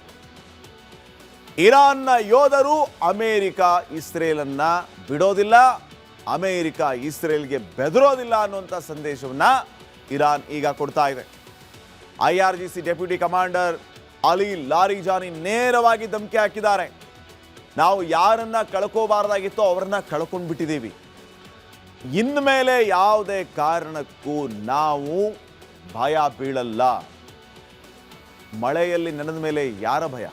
ಇರಾನ್ನ ಯೋಧರು ಅಮೆರಿಕ ಇಸ್ರೇಲನ್ನ ಬಿಡೋದಿಲ್ಲ, ಅಮೆರಿಕ ಇಸ್ರೇಲ್ಗೆ ಬೆದರೋದಿಲ್ಲ ಅನ್ನುವಂಥ ಸಂದೇಶವನ್ನು ಇರಾನ್ ಈಗ ಕೊಡ್ತಾ ಇದೆ. IRGC ಡೆಪ್ಯೂಟಿ ಕಮಾಂಡರ್ ಅಲಿ ಲಾರಿಜಾನಿ ನೇರವಾಗಿ ಧಮಕಿ ಹಾಕಿದ್ದಾರೆ. ನಾವು ಯಾರನ್ನ ಕಳ್ಕೋಬಾರ್ದಾಗಿತ್ತೋ ಅವರನ್ನ ಕಳ್ಕೊಂಡು ಬಿಟ್ಟಿದ್ದೀವಿ. ಇನ್ಮೇಲೆ ಯಾವುದೇ ಕಾರಣಕ್ಕೂ ನಾವು ಭಯ ಬೀಳಲ್ಲ. ಮಳೆಯಲ್ಲಿ ನೆನೆದ ಮೇಲೆ ಯಾರ ಭಯ?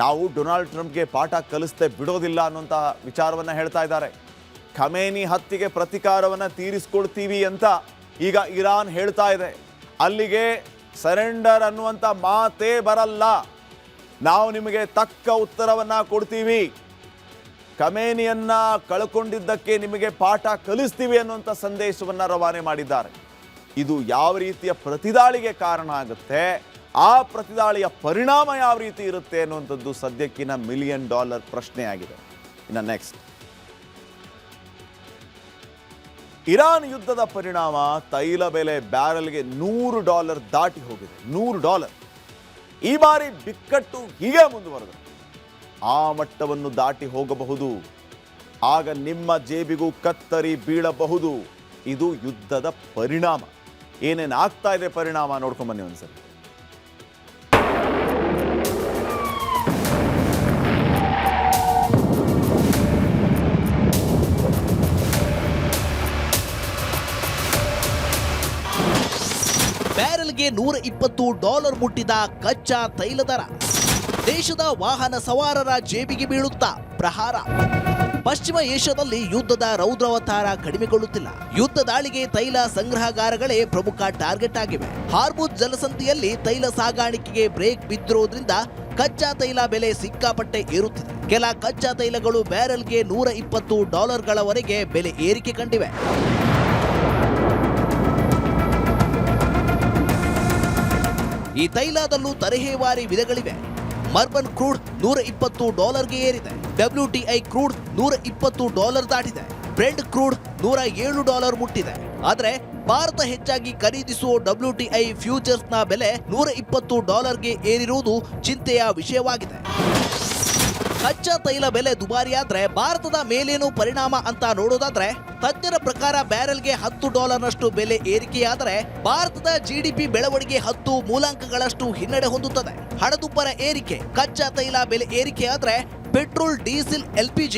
ನಾವು ಡೊನಾಲ್ಡ್ ಟ್ರಂಪ್ಗೆ ಪಾಠ ಕಲಿಸ್ದೆ ಬಿಡೋದಿಲ್ಲ ಅನ್ನುವಂಥ ವಿಚಾರವನ್ನು ಹೇಳ್ತಾ ಇದ್ದಾರೆ. ಖಮೇನಿ ಹತ್ಯೆಗೆ ಪ್ರತೀಕಾರವನ್ನು ತೀರಿಸ್ಕೊಳ್ತೀವಿ ಅಂತ ಈಗ ಇರಾನ್ ಹೇಳ್ತಾ ಇದೆ. ಅಲ್ಲಿಗೆ ಸರೆಂಡರ್ ಅನ್ನುವಂಥ ಮಾತೇ ಬರಲ್ಲ. ನಾವು ನಿಮಗೆ ತಕ್ಕ ಉತ್ತರವನ್ನು ಕೊಡ್ತೀವಿ, ಖಮೇನಿಯನ್ನ ಕಳ್ಕೊಂಡಿದ್ದಕ್ಕೆ ನಿಮಗೆ ಪಾಠ ಕಲಿಸ್ತೀವಿ ಅನ್ನುವಂಥ ಸಂದೇಶವನ್ನು ರವಾನೆ ಮಾಡಿದ್ದಾರೆ. ಇದು ಯಾವ ರೀತಿಯ ಪ್ರತಿದಾಳಿಗೆ ಕಾರಣ ಆಗುತ್ತೆ, ಆ ಪ್ರತಿದಾಳಿಯ ಪರಿಣಾಮ ಯಾವ ರೀತಿ ಇರುತ್ತೆ ಅನ್ನುವಂಥದ್ದು ಸದ್ಯಕ್ಕಿನ $1 ಮಿಲಿಯನ್ ಪ್ರಶ್ನೆ ಆಗಿದೆ. ಇನ್ನು ನೆಕ್ಸ್ಟ್, ಇರಾನ್ ಯುದ್ಧದ ಪರಿಣಾಮ ತೈಲ ಬೆಲೆ ಬ್ಯಾರೆಲ್ಗೆ $100 ದಾಟಿ ಹೋಗಿದೆ. $100. ಈ ಬಾರಿ ಬಿಕ್ಕಟ್ಟು ಹೀಗೆ ಮುಂದುವರೆದರೆ ಆ ಮಟ್ಟವನ್ನು ದಾಟಿ ಹೋಗಬಹುದು. ಆಗ ನಿಮ್ಮ ಜೇಬಿಗೂ ಕತ್ತರಿ ಬೀಳಬಹುದು. ಇದು ಯುದ್ಧದ ಪರಿಣಾಮ. ಏನೇನು ಆಗ್ತಾ ಇದೆ ಪರಿಣಾಮ ನೋಡ್ಕೊಂಬನ್ನಿ ಒಂದ್ಸರಿ. ಬ್ಯಾರೆಲ್ಗೆ $120 ಮುಟ್ಟಿದ ಕಚ್ಚಾ ತೈಲ ದರ. ದೇಶದ ವಾಹನ ಸವಾರರ ಜೇಬಿಗೆ ಬೀಳುತ್ತಾ ಪ್ರಹಾರ. ಪಶ್ಚಿಮ ಏಷ್ಯಾದಲ್ಲಿ ಯುದ್ಧದ ರೌದ್ರಾವತಾರ ಕಡಿಮೆಗೊಳ್ಳುತ್ತಿಲ್ಲ. ಯುದ್ಧ ದಾಳಿಗೆ ತೈಲ ಸಂಗ್ರಹಗಾರಗಳೇ ಪ್ರಮುಖ ಟಾರ್ಗೆಟ್ ಆಗಿವೆ. ಹಾರ್ಮುಜ್ ಜಲಸಂಧಿಯಲ್ಲಿ ತೈಲ ಸಾಗಾಣಿಕೆಗೆ ಬ್ರೇಕ್ ಬಿದ್ದಿರೋದ್ರಿಂದ ಕಚ್ಚಾ ತೈಲ ಬೆಲೆ ಸಿಕ್ಕಾಪಟ್ಟೆ ಏರುತ್ತಿದೆ. ಕೆಲ ಕಚ್ಚಾ ತೈಲಗಳು ಬ್ಯಾರೆಲ್ಗೆ $120 ಬೆಲೆ ಏರಿಕೆ ಕಂಡಿವೆ. ಈ ತೈಲದಲ್ಲೂ ತರಹೇವಾರಿ ವಿಧಗಳಿವೆ. ಮರ್ಬನ್ ಕ್ರೂಡ್ $120 ಏರಿದೆ. WTI ಕ್ರೂಡ್ $120 ದಾಟಿದೆ. ಬ್ರೆಂಟ್ ಕ್ರೂಡ್ $107 ಮುಟ್ಟಿದೆ. ಆದರೆ ಭಾರತ ಹೆಚ್ಚಾಗಿ ಖರೀದಿಸುವ WTI ಫ್ಯೂಚರ್ಸ್ನ ಬೆಲೆ $120 ಏರಿರುವುದು ಚಿಂತೆಯ ವಿಷಯವಾಗಿದೆ. ಕಚ್ಚಾ ತೈಲ ಬೆಲೆ ದುಬಾರಿಯಾದ್ರೆ ಭಾರತದ ಮೇಲೇನು ಪರಿಣಾಮ ಅಂತ ನೋಡೋದಾದ್ರೆ, ತಜ್ಞರ ಪ್ರಕಾರ ಬ್ಯಾರೆಲ್ಗೆ $10 ಬೆಲೆ ಏರಿಕೆಯಾದರೆ ಭಾರತದ GDP ಬೆಳವಣಿಗೆ 10 ಮೂಲಾಂಕಗಳಷ್ಟು ಹಿನ್ನಡೆ ಹೊಂದುತ್ತದೆ. ಹಣದುಬ್ಬರ ಏರಿಕೆ, ಕಚ್ಚಾ ತೈಲ ಬೆಲೆ ಏರಿಕೆಯಾದ್ರೆ petrol, diesel, LPG,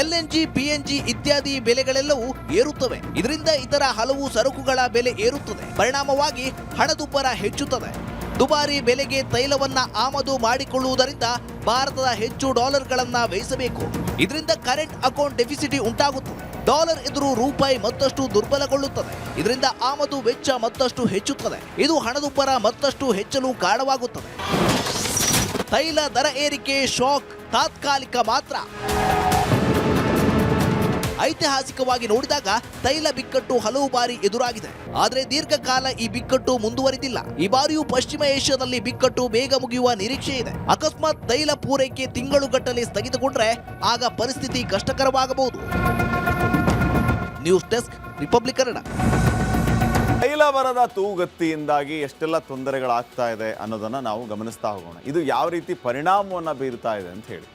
LNG, PNG ಇತ್ಯಾದಿ ಬೆಲೆಗಳೆಲ್ಲವೂ ಏರುತ್ತವೆ. ಇದರಿಂದ ಇತರ ಹಲವು ಸರಕುಗಳ ಬೆಲೆ ಏರುತ್ತದೆ. ಪರಿಣಾಮವಾಗಿ ಹಣದುಬ್ಬರ ಹೆಚ್ಚುತ್ತದೆ. ದುಬಾರಿ ಬೆಲೆಗೆ ತೈಲವನ್ನ ಆಮದು ಮಾಡಿಕೊಳ್ಳುವುದರಿಂದ ಭಾರತದ ಹೆಚ್ಚು ಡಾಲರ್ಗಳನ್ನ ವ್ಯಯಿಸಬೇಕು. ಇದರಿಂದ ಕರೆಂಟ್ ಅಕೌಂಟ್ ಡೆಫಿಸಿಟ್ ಉಂಟಾಗುತ್ತದೆ. ಡಾಲರ್ ಎದುರು ರೂಪಾಯಿ ಮತ್ತಷ್ಟು ದುರ್ಬಲಗೊಳ್ಳುತ್ತದೆ. ಇದರಿಂದ ಆಮದು ವೆಚ್ಚ ಮತ್ತಷ್ಟು ಹೆಚ್ಚುತ್ತದೆ. ಇದು ಹಣದುಬ್ಬರ ಮತ್ತಷ್ಟು ಹೆಚ್ಚಲು ಕಾರಣವಾಗುತ್ತದೆ. ತೈಲ ದರ ಏರಿಕೆ ಶಾಕ್ ತಾತ್ಕಾಲಿಕ ಮಾತ್ರ. ಐತಿಹಾಸಿಕವಾಗಿ ನೋಡಿದಾಗ ತೈಲ ಬಿಕ್ಕಟ್ಟು ಹಲವು ಬಾರಿ ಎದುರಾಗಿದೆ. ಆದರೆ ದೀರ್ಘಕಾಲ ಈ ಬಿಕ್ಕಟ್ಟು ಮುಂದುವರಿದಿಲ್ಲ. ಈ ಬಾರಿಯೂ ಪಶ್ಚಿಮ ಏಷ್ಯಾದಲ್ಲಿ ಬಿಕ್ಕಟ್ಟು ಬೇಗ ಮುಗಿಯುವ ನಿರೀಕ್ಷೆ ಇದೆ. ಅಕಸ್ಮಾತ್ ತೈಲ ಪೂರೈಕೆ ತಿಂಗಳುಗಟ್ಟಲೆ ಸ್ಥಗಿತಗೊಂಡ್ರೆ ಆಗ ಪರಿಸ್ಥಿತಿ ಕಷ್ಟಕರವಾಗಬಹುದು. News desk, Republic Kannada. ತೈಲ ಬರದ ತೂಗತ್ತಿಯಿಂದಾಗಿ ಎಷ್ಟೆಲ್ಲ ತೊಂದರೆಗಳಾಗ್ತಾ ಇದೆ ಅನ್ನೋದನ್ನ ನಾವು ಗಮನಿಸ್ತಾ ಹೋಗೋಣ. ಇದು ಯಾವ ರೀತಿ ಪರಿಣಾಮವನ್ನು ಬೀರ್ತಾ ಇದೆ ಅಂತ ಹೇಳಿ.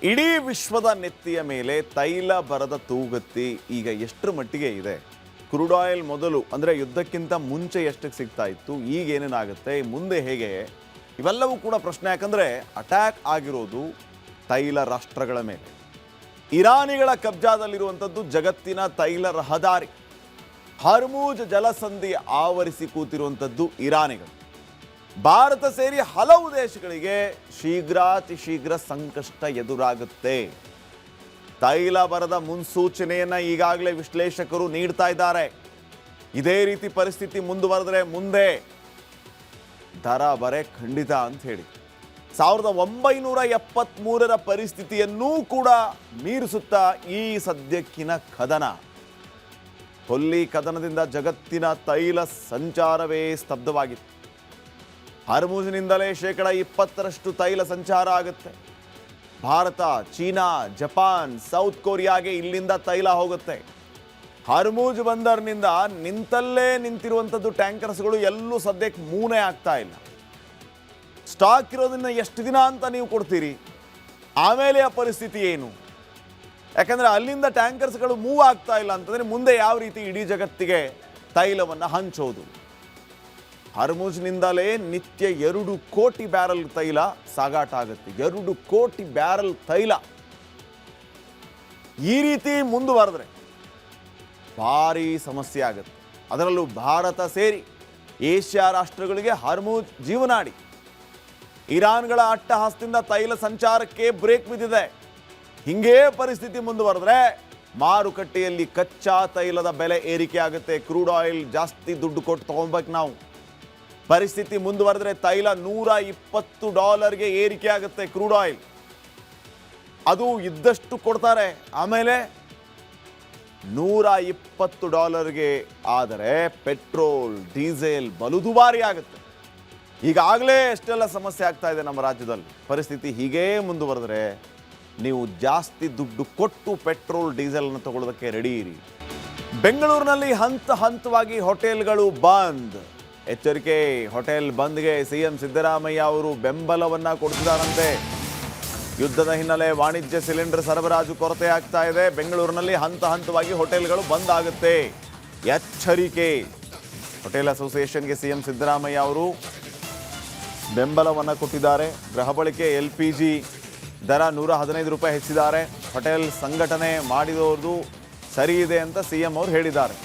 ಇಡೀ ವಿಶ್ವದ ನೆತ್ತಿಯ ಮೇಲೆ ತೈಲ ಬರದ ತೂಗತ್ತಿ ಈಗ ಎಷ್ಟರ ಮಟ್ಟಿಗೆ ಇದೆ? ಕ್ರೂಡ್ ಆಯಿಲ್ ಮೊದಲು ಅಂದರೆ ಯುದ್ಧಕ್ಕಿಂತ ಮುಂಚೆ ಎಷ್ಟಕ್ಕೆ ಸಿಗ್ತಾ ಇತ್ತು, ಈಗ ಏನೇನಾಗುತ್ತೆ, ಮುಂದೆ ಹೇಗೆ, ಇವೆಲ್ಲವೂ ಕೂಡ ಪ್ರಶ್ನೆ. ಯಾಕಂದರೆ ಅಟ್ಯಾಕ್ ಆಗಿರೋದು ತೈಲ ರಾಷ್ಟ್ರಗಳ ಮೇಲೆ. ಇರಾನಿಗಳ ಕಬ್ಜಾದಲ್ಲಿರುವಂಥದ್ದು ಜಗತ್ತಿನ ತೈಲ ರಹದಾರಿ. ಹಾರ್ಮುಜ್ ಜಲಸಂಧಿ ಆವರಿಸಿ ಕೂತಿರುವಂಥದ್ದು ಇರಾನಿಗಳು. ಭಾರತ ಸೇರಿ ಹಲವು ದೇಶಗಳಿಗೆ ಶೀಘ್ರ ಸಂಕಷ್ಟ ಎದುರಾಗುತ್ತೆ. ತೈಲ ಬರದ ಮುನ್ಸೂಚನೆಯನ್ನು ಈಗಾಗಲೇ ವಿಶ್ಲೇಷಕರು ನೀಡ್ತಾ ಇದ್ದಾರೆ. ಇದೇ ರೀತಿ ಪರಿಸ್ಥಿತಿ ಮುಂದುವರೆದರೆ ಮುಂದೆ ದರ ಬರೆ ಖಂಡಿತ ಅಂತ ಹೇಳಿ 1973ರ ಪರಿಸ್ಥಿತಿಯನ್ನೂ ಕೂಡ ಮೀರಿಸುತ್ತಾ ಈ ಸದ್ಯಕ್ಕಿನ ಕದನ. ಕೊಲ್ಲಿ ಕದನದಿಂದ ಜಗತ್ತಿನ ತೈಲ ಸಂಚಾರವೇ ಸ್ತಬ್ಧವಾಗಿತ್ತು. ಹಾರ್ಮುಜ್ನಿಂದಲೇ 20% ತೈಲ ಸಂಚಾರ ಆಗುತ್ತೆ. ಭಾರತ, ಚೀನಾ, ಜಪಾನ್, ಸೌತ್ ಕೊರಿಯಾಗೆ ಇಲ್ಲಿಂದ ತೈಲ ಹೋಗುತ್ತೆ. ಹಾರ್ಮುಜ್ ಬಂದರ್ನಿಂದ ನಿಂತಲ್ಲೇ ನಿಂತಿರುವಂಥದ್ದು ಟ್ಯಾಂಕರ್ಸ್ಗಳು ಎಲ್ಲೂ ಸದ್ಯಕ್ಕೆ ಮೂನೇ ಆಗ್ತಾ ಇಲ್ಲ. ಸ್ಟಾಕ್ ಇರೋದನ್ನ ಎಷ್ಟು ದಿನ ಅಂತ ನೀವು ಕೊಡ್ತೀರಿ? ಆಮೇಲೆ ಆ ಪರಿಸ್ಥಿತಿ ಏನು? ಯಾಕಂದರೆ ಅಲ್ಲಿಂದ ಟ್ಯಾಂಕರ್ಸ್ಗಳು ಮೂವ್ ಆಗ್ತಾ ಇಲ್ಲ ಅಂತಂದರೆ ಮುಂದೆ ಯಾವ ರೀತಿ ಇಡೀ ಜಗತ್ತಿಗೆ ತೈಲವನ್ನು ಹಂಚೋದು? ಹಾರ್ಮುಜ್ನಿಂದಲೇ ನಿತ್ಯ 2 ಕೋಟಿ ಬ್ಯಾರಲ್ ತೈಲ ಸಾಗಾಟ ಆಗುತ್ತೆ. 2 ಕೋಟಿ ಬ್ಯಾರಲ್ ತೈಲ ಈ ರೀತಿ ಮುಂದುವರೆದ್ರೆ ಭಾರಿ ಸಮಸ್ಯೆ ಆಗುತ್ತೆ. ಅದರಲ್ಲೂ ಭಾರತ ಸೇರಿ ಏಷ್ಯಾ ರಾಷ್ಟ್ರಗಳಿಗೆ ಹಾರ್ಮುಜ್ ಜೀವನಾಡಿ. ಇರಾನ್ಗಳ ಅಟ್ಟಹಾಸದಿಂದ ತೈಲ ಸಂಚಾರಕ್ಕೆ ಬ್ರೇಕ್ ಬಿದ್ದಿದೆ. ಹಿಂಗೇ ಪರಿಸ್ಥಿತಿ ಮುಂದುವರೆದ್ರೆ ಮಾರುಕಟ್ಟೆಯಲ್ಲಿ ಕಚ್ಚಾ ತೈಲದ ಬೆಲೆ ಏರಿಕೆ ಆಗುತ್ತೆ. ಕ್ರೂಡ್ ಆಯಿಲ್ ಜಾಸ್ತಿ ದುಡ್ಡು ಕೊಟ್ಟು ತಗೊಬೇಕು ನಾವು. ಪರಿಸ್ಥಿತಿ ಮುಂದುವರೆದ್ರೆ ತೈಲ $120 ಏರಿಕೆ ಆಗುತ್ತೆ. ಕ್ರೂಡ್ ಆಯಿಲ್ ಅದು ಇದ್ದಷ್ಟು ಕೊಡ್ತಾರೆ. ಆಮೇಲೆ $120 ಆದರೆ ಪೆಟ್ರೋಲ್ ಡೀಸೆಲ್ ಬಲು ದುಬಾರಿ ಆಗುತ್ತೆ. ಈಗಾಗಲೇ ಎಷ್ಟೆಲ್ಲ ಸಮಸ್ಯೆ ಆಗ್ತಾ ಇದೆ ನಮ್ಮ ರಾಜ್ಯದಲ್ಲಿ. ಪರಿಸ್ಥಿತಿ ಹೀಗೇ ಮುಂದುವರೆದ್ರೆ ನೀವು ಜಾಸ್ತಿ ದುಡ್ಡು ಕೊಟ್ಟು ಪೆಟ್ರೋಲ್ ಡೀಸೆಲ್ನ ತಗೊಳ್ಳೋದಕ್ಕೆ ರೆಡಿ ಇರಿ. ಬೆಂಗಳೂರಿನಲ್ಲಿ ಹಂತ ಹಂತವಾಗಿ ಹೋಟೆಲ್ಗಳು ಬಂದ್. ಎಚ್ಚರಿಕೆ, ಹೋಟೆಲ್ ಬಂದ್ಗೆ ಸಿಎಂ ಸಿದ್ದರಾಮಯ್ಯ ಅವರು ಬೆಂಬಲವನ್ನ ಕೊಡ್ತಿದ್ದಾರಂತೆ. ಯುದ್ಧದ ಹಿನ್ನೆಲೆ ವಾಣಿಜ್ಯ ಸಿಲಿಂಡರ್ ಸರಬರಾಜು ಕೊರತೆ ಆಗ್ತಾ ಇದೆ. ಬೆಂಗಳೂರಿನಲ್ಲಿ ಹಂತ ಹಂತವಾಗಿ ಹೋಟೆಲ್ಗಳು ಬಂದ್ ಆಗುತ್ತೆ. ಎಚ್ಚರಿಕೆ. ಹೋಟೆಲ್ ಅಸೋಸಿಯೇಷನ್ಗೆ ಸಿಎಂ ಸಿದ್ದರಾಮಯ್ಯ ಅವರು ಬೆಂಬಲವನ್ನು ಕೊಟ್ಟಿದ್ದಾರೆ. ಗೃಹ ಬಳಕೆ LPG ದರ $115 ಹೆಚ್ಚಿದ್ದಾರೆ. ಹೋಟೆಲ್ ಸಂಘಟನೆ ಮಾಡಿದವ್ರದ್ದು ಸರಿ ಇದೆ ಅಂತ ಸಿಎಂ ಅವರು ಹೇಳಿದ್ದಾರೆ.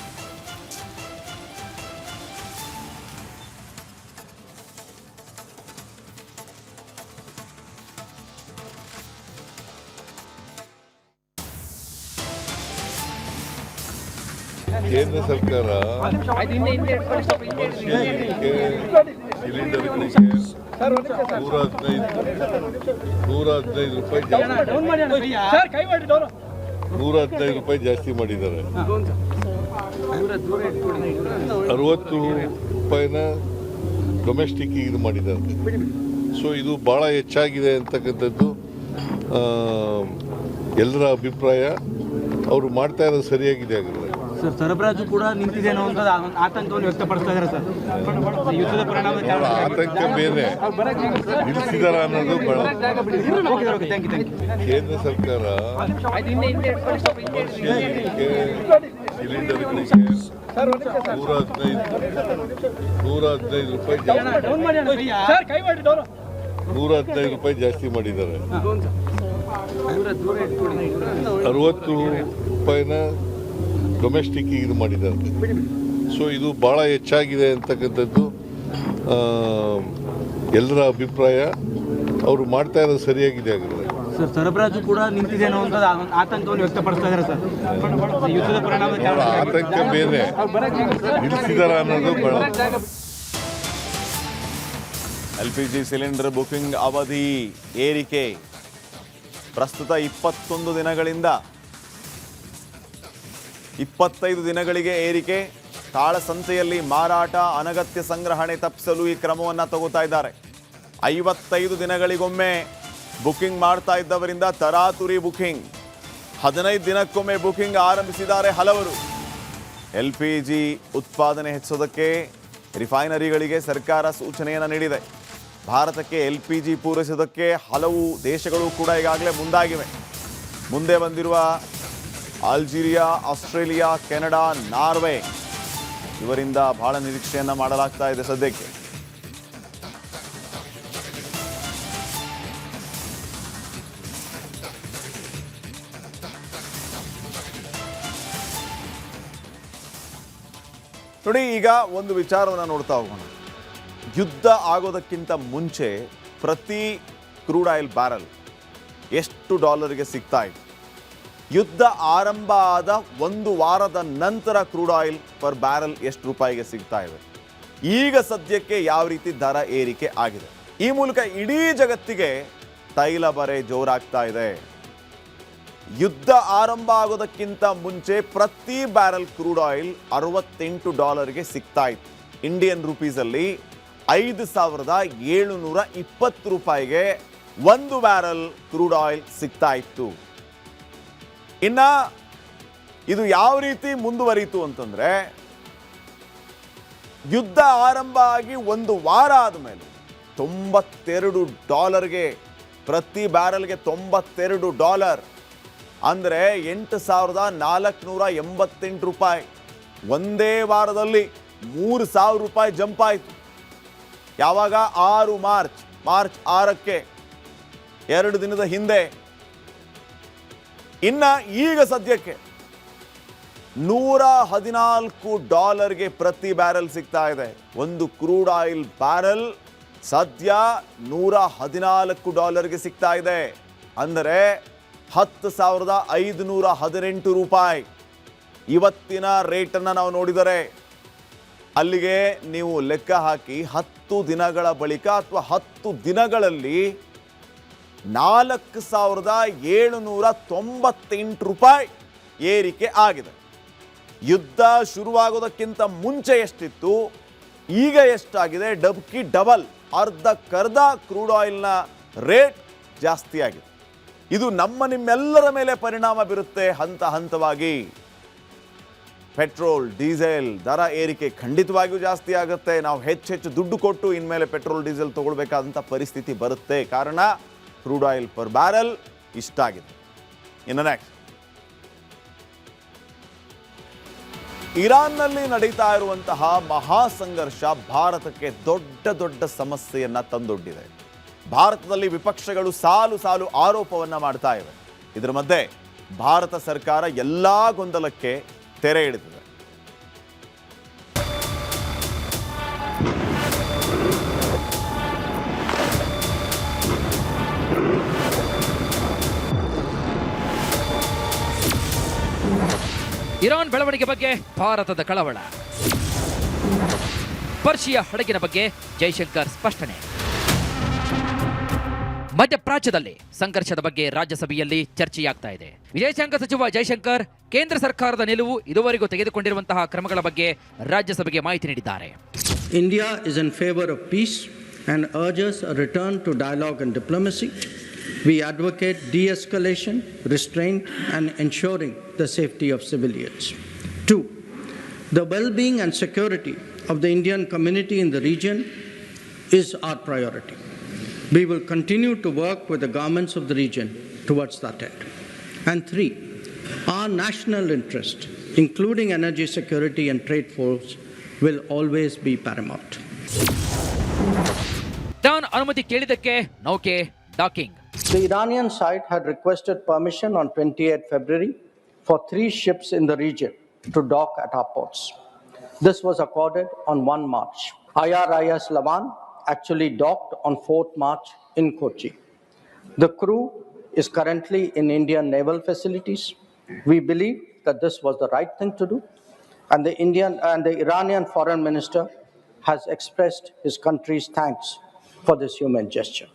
ಕೇಂದ್ರ ಸರ್ಕಾರ ಸಿಲಿಂಡರ್ಗಳಿಗೆ $115 ಜಾಸ್ತಿ ಮಾಡಿದ್ದಾರೆ. 60 ರೂಪಾಯಿನ ಡೊಮೆಸ್ಟಿಕ್ ಇದು ಮಾಡಿದ್ದಾರೆ. ಸೊ ಇದು ಬಹಳ ಹೆಚ್ಚಾಗಿದೆ ಅಂತಕ್ಕಂಥದ್ದು ಎಲ್ಲರ ಅಭಿಪ್ರಾಯ. ಅವರು ಮಾಡ್ತಾ ಇರೋದು ಸರಿಯಾಗಿದೆ ಆಗಿದೆ ಸರ್. ಸರಬರಾಜು ಕೂಡ ನಿಂತಿದೆ ಅನ್ನೋ ಆತಂಕವನ್ನು ವ್ಯಕ್ತಪಡಿಸ್ತಾ ಇದ್ದಾರೆ ಸರ್. ಯುದ್ಧದ ಪರಿಣಾಮ ಆತಂಕ ಬೇರೆ, ನಿಲ್ಲಿಸಿದಾರ ಅನ್ನೋದು ಬಹಳ. ಕೇಂದ್ರ ಸರ್ಕಾರ ಸಿಲಿಂಡರ್ಗಳಿಗೆ $115 ಜಾಸ್ತಿ ಮಾಡಿದ್ದಾರೆ. 60 ರೂಪಾಯಿನ ಡೊಮೆಸ್ಟಿಕ್ ಇದು ಮಾಡಿದ್ದಾರೆ. ಸೊ ಇದು ಬಹಳ ಹೆಚ್ಚಾಗಿದೆ ಅಂತಕ್ಕಂಥದ್ದು ಎಲ್ಲರ ಅಭಿಪ್ರಾಯ. ಅವರು ಮಾಡ್ತಾ ಇರೋದು ಸರಿಯಾಗಿದೆ ಆಗಿದೆ ಸರ್. ಸರಬರಾಜು ಕೂಡ ನಿಂತಿದೆ ಅನ್ನೋ ಆತಂಕವನ್ನು ವ್ಯಕ್ತಪಡಿಸ್ತಾ ಇದ್ದಾರೆ ಸರ್. ಯುದ್ಧದ ಪರಿಣಾಮ ಆತಂಕ ಬೇರೆ, ನಿಲ್ಲಿಸಿದಾರ ಅನ್ನೋದು ಬಹಳ. LPG ಸಿಲಿಂಡರ್ ಬುಕಿಂಗ್ ಅವಧಿ ಏರಿಕೆ ಪ್ರಸ್ತುತ 21 ದಿನಗಳಿಂದ 25 ದಿನಗಳಿಗೆ ಏರಿಕೆ. ಕಾಳಸಂತೆಯಲ್ಲಿ ಮಾರಾಟ, ಅನಗತ್ಯ ಸಂಗ್ರಹಣೆ ತಪ್ಪಿಸಲು ಈ ಕ್ರಮವನ್ನು ತಗೋತಾ ಇದ್ದಾರೆ. 55 ದಿನಗಳಿಗೊಮ್ಮೆ ಬುಕಿಂಗ್ ಮಾಡ್ತಾ ಇದ್ದವರಿಂದ ತರಾತುರಿ ಬುಕಿಂಗ್. 15 ದಿನಕ್ಕೊಮ್ಮೆ ಬುಕಿಂಗ್ ಆರಂಭಿಸಿದ್ದಾರೆ ಹಲವರು. LPG ಉತ್ಪಾದನೆ ಹೆಚ್ಚಿಸೋದಕ್ಕೆ ರಿಫೈನರಿಗಳಿಗೆ ಸರ್ಕಾರ ಸೂಚನೆಯನ್ನು ನೀಡಿದೆ. ಭಾರತಕ್ಕೆ LPG ಪೂರೈಸೋದಕ್ಕೆ ಹಲವು ದೇಶಗಳು ಕೂಡ ಈಗಾಗಲೇ ಮುಂದಾಗಿವೆ. ಮುಂದೆ ಬಂದಿರುವ ಅಲ್ಜೀರಿಯಾ, ಆಸ್ಟ್ರೇಲಿಯಾ, ಕೆನಡಾ, ನಾರ್ವೆ ಇವರಿಂದ ಬಹಳ ನಿರೀಕ್ಷೆಯನ್ನು ಮಾಡಲಾಗ್ತಾ ಇದೆ ಸದ್ಯಕ್ಕೆ. ನೋಡಿ, ಈಗ ಒಂದು ವಿಚಾರವನ್ನು ನೋಡ್ತಾ ಹೋಗೋಣ. ಯುದ್ಧ ಆಗೋದಕ್ಕಿಂತ ಮುಂಚೆ ಪ್ರತಿ ಕ್ರೂಡ್ ಆಯಿಲ್ ಬ್ಯಾರಲ್ ಎಷ್ಟು $ಗೆ ಸಿಗ್ತಾ ಇದೆ? ಯುದ್ಧ ಆರಂಭ ಆದ 1 ವಾರದ ನಂತರ ಕ್ರೂಡ್ ಆಯಿಲ್ ಪರ್ ಬ್ಯಾರಲ್ ಎಷ್ಟು ರೂಪಾಯಿಗೆ ಸಿಗ್ತಾ ಇದೆ? ಈಗ ಸದ್ಯಕ್ಕೆ ಯಾವ ರೀತಿ ದರ ಏರಿಕೆ ಆಗಿದೆ? ಈ ಮೂಲಕ ಇಡೀ ಜಗತ್ತಿಗೆ ತೈಲ ಬರೆ ಜೋರಾಗ್ತಾ ಇದೆ. ಯುದ್ಧ ಆರಂಭ ಆಗೋದಕ್ಕಿಂತ ಮುಂಚೆ ಪ್ರತಿ ಬ್ಯಾರಲ್ ಕ್ರೂಡ್ ಆಯಿಲ್ $68ಗೆ ಸಿಗ್ತಾ ಇತ್ತು. ಇಂಡಿಯನ್ ರುಪೀಸಲ್ಲಿ 5,720 ರೂಪಾಯಿಗೆ 1 ಬ್ಯಾರಲ್ ಕ್ರೂಡ್ ಆಯಿಲ್ ಸಿಗ್ತಾ ಇತ್ತು. ಇನ್ನ ಇದು ಯಾವ ರೀತಿ ಮುಂದುವರಿಯಿತು ಅಂತಂದ್ರೆ, ಯುದ್ಧ ಆರಂಭ ಆಗಿ 1 ವಾರ ಆದಮೇಲೆ $92ಗೆ ಪ್ರತಿ ಬ್ಯಾರಲ್ಗೆ $92 ಅಂದರೆ 8,488 ರೂಪಾಯಿ. ಒಂದೇ ವಾರದಲ್ಲಿ 3,000 ರೂಪಾಯಿ ಜಂಪ್ ಆಯಿತು. ಯಾವಾಗ? 6 ಮಾರ್ಚ್ 6ಕ್ಕೆ, 2 ದಿನದ ಹಿಂದೆ. ಇನ್ನ ಈಗ ಸದ್ಯಕ್ಕೆ $114ಗೆ ಪ್ರತಿ ಬ್ಯಾರಲ್ ಸಿಗ್ತಾ ಇದೆ. ಒಂದು ಕ್ರೂಡ್ ಆಯಿಲ್ ಬ್ಯಾರಲ್ ಸದ್ಯ $114ಗೆ ಸಿಗ್ತಾ ಇದೆ. ಅಂದರೆ 10,518 ರೂಪಾಯಿ ಇವತ್ತಿನ ರೇಟನ್ನು ನಾವು ನೋಡಿದರೆ, ಅಲ್ಲಿಗೆ ನೀವು ಲೆಕ್ಕ ಹಾಕಿ 10 ದಿನಗಳ ಬಳಿಕ ಅಥವಾ 10 ದಿನಗಳಲ್ಲಿ 4,798 ರೂಪಾಯಿ ಏರಿಕೆ ಆಗಿದೆ. ಯುದ್ಧ ಶುರುವಾಗೋದಕ್ಕಿಂತ ಮುಂಚೆ ಎಷ್ಟಿತ್ತು, ಈಗ ಎಷ್ಟಾಗಿದೆ, ಡಬಲ್ ಅರ್ಧಕ್ಕರ್ಧ ಕ್ರೂಡ್ ಆಯಿಲ್ನ ರೇಟ್ ಜಾಸ್ತಿ ಆಗಿದೆ. ಇದು ನಿಮ್ಮೆಲ್ಲರ ಮೇಲೆ ಪರಿಣಾಮ ಬೀರುತ್ತೆ ಹಂತ ಹಂತವಾಗಿ. ಪೆಟ್ರೋಲ್ ಡೀಸೆಲ್ ದರ ಏರಿಕೆ ಖಂಡಿತವಾಗಿಯೂ ಜಾಸ್ತಿ ಆಗುತ್ತೆ. ನಾವು ಹೆಚ್ಚು ದುಡ್ಡು ಕೊಟ್ಟು ಇನ್ಮೇಲೆ ಪೆಟ್ರೋಲ್ ಡೀಸೆಲ್ ತಗೊಳ್ಬೇಕಾದಂಥ ಪರಿಸ್ಥಿತಿ ಬರುತ್ತೆ. ಕಾರಣ ಕ್ರೂಡ್ ಆಯಿಲ್ ಪರ್ ಬ್ಯಾರೆಲ್ ಇಷ್ಟಾಗಿದೆ. ಇನ್ನು ನೆಕ್ಸ್ಟ್, ಇರಾನ್ನಲ್ಲಿ ನಡೀತಾ ಇರುವಂತಹ ಮಹಾಸಂಘರ್ಷ ಭಾರತಕ್ಕೆ ದೊಡ್ಡ ಸಮಸ್ಯೆಯನ್ನ ತಂದೊಡ್ಡಿದೆ. ಭಾರತದಲ್ಲಿ ವಿಪಕ್ಷಗಳು ಸಾಲು ಆರೋಪವನ್ನ ಮಾಡ್ತಾ ಇವೆ. ಇದರ ಮಧ್ಯೆ ಭಾರತ ಸರ್ಕಾರ ಎಲ್ಲಾ ಗೊಂದಲಕ್ಕೆ ತೆರೆ ಹಿಡಿದಿದೆ. ಇರಾನ್ ಬೆಳವಣಿಗೆ ಬಗ್ಗೆ ಭಾರತದ ಕಳವಳ. ಪರ್ಷಿಯಾ ಹಡಗಿನ ಬಗ್ಗೆ ಜೈಶಂಕರ್ ಸ್ಪಷ್ಟನೆ. ಮಧ್ಯಪ್ರಾಚ್ಯದಲ್ಲಿ ಸಂಘರ್ಷದ ಬಗ್ಗೆ ರಾಜ್ಯಸಭೆಯಲ್ಲಿ ಚರ್ಚೆಯಾಗ್ತಾ ಇದೆ. ವಿದೇಶಾಂಗ ಸಚಿವ ಜೈಶಂಕರ್ ಕೇಂದ್ರ ಸರ್ಕಾರದ ನಿಲುವು ಇದುವರೆಗೂ ತೆಗೆದುಕೊಂಡಿರುವಂತಹ ಕ್ರಮಗಳ ಬಗ್ಗೆ ರಾಜ್ಯಸಭೆಗೆ ಮಾಹಿತಿ ನೀಡಿದ್ದಾರೆ. India is in favor of peace and urges a return to dialogue and diplomacy. We advocate de-escalation, restraint, and ensuring the safety of civilians. 2. The well-being and security of the Indian community in the region is our priority. We will continue to work with the governments of the region towards that end. And 3. Our national interest, including energy security and trade flows, will always be paramount. Iran ಅನುಮತಿ ಕೇಳಿದ್ದಕ್ಕೆ ನೌಕೆ docking. The Iranian side had requested permission on 28 February for 3 ships in the region to dock at our ports. This was accorded on 1 March. IRIS Lavan actually docked on 4th March in Kochi. The crew is currently in Indian naval facilities. We believe that this was the right thing to do, and the Iranian foreign minister has expressed his country's thanks for this human gesture.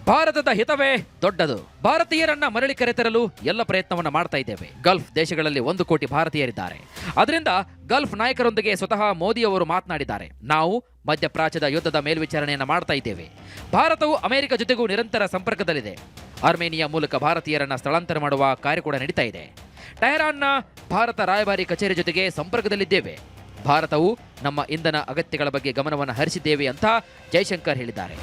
ಭಾರತದ ಹಿತವೇ ದೊಡ್ಡದು. ಭಾರತೀಯರನ್ನ ಮರಳಿ ಕರೆತರಲು ಎಲ್ಲ ಪ್ರಯತ್ನವನ್ನ ಮಾಡ್ತಾ ಇದ್ದೇವೆ. Gulf ದೇಶಗಳಲ್ಲಿ 1 ಕೋಟಿ ಭಾರತೀಯರಿದ್ದಾರೆ. ಅದರಿಂದ ಗಲ್ಫ್ ನಾಯಕರೊಂದಿಗೆ ಸ್ವತಃ ಮೋದಿ ಅವರು ಮಾತನಾಡಿದ್ದಾರೆ. ನಾವು ಮಧ್ಯಪ್ರಾಚ್ಯದ ಯುದ್ಧದ ಮೇಲ್ವಿಚಾರಣೆಯನ್ನ ಮಾಡ್ತಾ ಇದ್ದೇವೆ. ಭಾರತವು ಅಮೆರಿಕ ಜೊತೆಗೂ ನಿರಂತರ ಸಂಪರ್ಕದಲ್ಲಿದೆ. ಆರ್ಮೇನಿಯಾ ಮೂಲಕ ಭಾರತೀಯರನ್ನ ಸ್ಥಳಾಂತರ ಮಾಡುವ ಕಾರ್ಯ ಕೂಡ ನಡೀತಾ ಇದೆ. ಟೆಹರಾನ್ನ ಭಾರತ ರಾಯಭಾರಿ ಕಚೇರಿ ಜೊತೆಗೆ ಸಂಪರ್ಕದಲ್ಲಿದ್ದೇವೆ. ಭಾರತವು ನಮ್ಮ ಇಂಧನ ಅಗತ್ಯಗಳ ಬಗ್ಗೆ ಗಮನವನ್ನು ಹರಿಸಿದ್ದೇವೆ ಅಂತ ಜೈಶಂಕರ್ ಹೇಳಿದ್ದಾರೆ.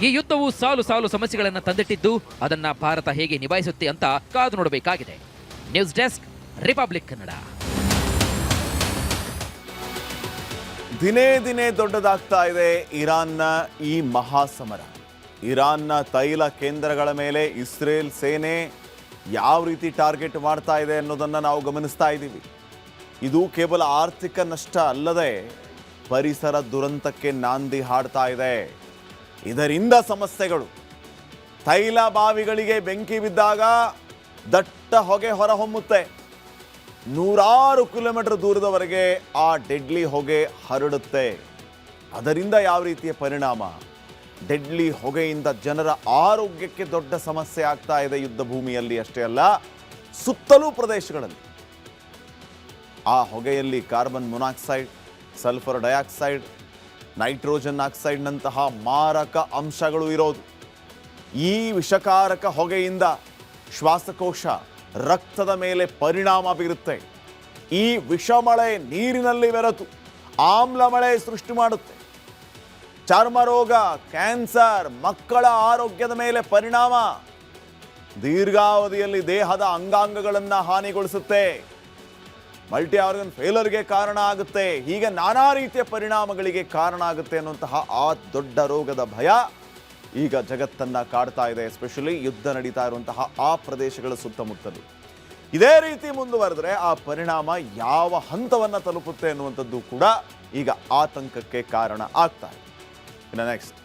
ಈ ಯುದ್ಧವು ಸಾಲು ಸಮಸ್ಯೆಗಳನ್ನು ತಂದಿಟ್ಟಿದ್ದು ಅದನ್ನ ಭಾರತ ಹೇಗೆ ನಿಭಾಯಿಸುತ್ತೆ ಅಂತ ಕಾದು ನೋಡಬೇಕಾಗಿದೆ. News desk, Republic Kannada. ದಿನೇ ದೊಡ್ಡದಾಗ್ತಾ ಇದೆ ಇರಾನ್ನ ಈ ಮಹಾಸಮರ. ಇರಾನ್ನ ತೈಲ ಕೇಂದ್ರಗಳ ಮೇಲೆ ಇಸ್ರೇಲ್ ಸೇನೆ ಯಾವ ರೀತಿ ಟಾರ್ಗೆಟ್ ಮಾಡ್ತಾ ಇದೆ ಅನ್ನೋದನ್ನು ನಾವು ಗಮನಿಸ್ತಾ ಇದ್ದೀವಿ. ಇದು ಕೇವಲ ಆರ್ಥಿಕ ನಷ್ಟ ಅಲ್ಲದೆ ಪರಿಸರ ದುರಂತಕ್ಕೆ ನಾಂದಿ ಹಾಡ್ತಾ ಇದೆ. ಇದರಿಂದ ಸಮಸ್ಯೆಗಳು. ತೈಲ ಬಾವಿಗಳಿಗೆ ಬೆಂಕಿ ಬಿದ್ದಾಗ ದಟ್ಟ ಹೊಗೆ ಹೊರಹೊಮ್ಮುತ್ತೆ. 100 ಕಿಲೋಮೀಟರ್ ದೂರದವರೆಗೆ ಆ ಡೆಡ್ಲಿ ಹೊಗೆ ಹರಡುತ್ತೆ. ಅದರಿಂದ ಯಾವ ರೀತಿಯ ಪರಿಣಾಮ? ಡೆಡ್ಲಿ ಹೊಗೆಯಿಂದ ಜನರ ಆರೋಗ್ಯಕ್ಕೆ ದೊಡ್ಡ ಸಮಸ್ಯೆ ಆಗ್ತಾ ಇದೆ. ಯುದ್ಧ ಭೂಮಿಯಲ್ಲಿ ಅಷ್ಟೇ ಅಲ್ಲ, ಸುತ್ತಲೂ ಪ್ರದೇಶಗಳಲ್ಲಿ ಆ ಹೊಗೆಯಲ್ಲಿ carbon monoxide, sulphur dioxide, nitrogen ಆಕ್ಸೈಡ್ನಂತಹ ಮಾರಕ ಅಂಶಗಳು ಇರೋದು. ಈ ವಿಷಕಾರಕ ಹೊಗೆಯಿಂದ ಶ್ವಾಸಕೋಶ, ರಕ್ತದ ಮೇಲೆ ಪರಿಣಾಮ ಬೀರುತ್ತೆ. ಈ ವಿಷಮಳೆ ನೀರಿನಲ್ಲಿ ಬೆರೆತು ಆಮ್ಲಮಳೆ ಸೃಷ್ಟಿ ಮಾಡುತ್ತೆ. ಚರ್ಮ ರೋಗ, ಕ್ಯಾನ್ಸರ್, ಮಕ್ಕಳ ಆರೋಗ್ಯದ ಮೇಲೆ ಪರಿಣಾಮ, ದೀರ್ಘಾವಧಿಯಲ್ಲಿ ದೇಹದ ಅಂಗಾಂಗಗಳನ್ನು ಹಾನಿಗೊಳಿಸುತ್ತೆ. ಮಲ್ಟಿ ಆರ್ಗನ್ ಫೇಲರ್ಗೆ ಕಾರಣ ಆಗುತ್ತೆ. ಹೀಗೆ ನಾನಾ ರೀತಿಯ ಪರಿಣಾಮಗಳಿಗೆ ಕಾರಣ ಆಗುತ್ತೆ ಅನ್ನುವಂತಹ ಆ ದೊಡ್ಡ ರೋಗದ ಭಯ ಈಗ ಜಗತ್ತನ್ನ ಕಾಡ್ತಾ ಇದೆ. ಎಸ್ಪೆಷಲಿ ಯುದ್ಧ ನಡೀತಾ ಇರುವಂತಹ ಆ ಪ್ರದೇಶಗಳ ಸುತ್ತಮುತ್ತಲು. ಇದೇ ರೀತಿ ಮುಂದುವರೆದ್ರೆ ಆ ಪರಿಣಾಮ ಯಾವ ಹಂತವನ್ನ ತಲುಪುತ್ತೆ ಅನ್ನುವಂಥದ್ದು ಕೂಡ ಈಗ ಆತಂಕಕ್ಕೆ ಕಾರಣ ಆಗ್ತಾ ಇದೆ. ಇನ್ನು ನೆಕ್ಸ್ಟ್,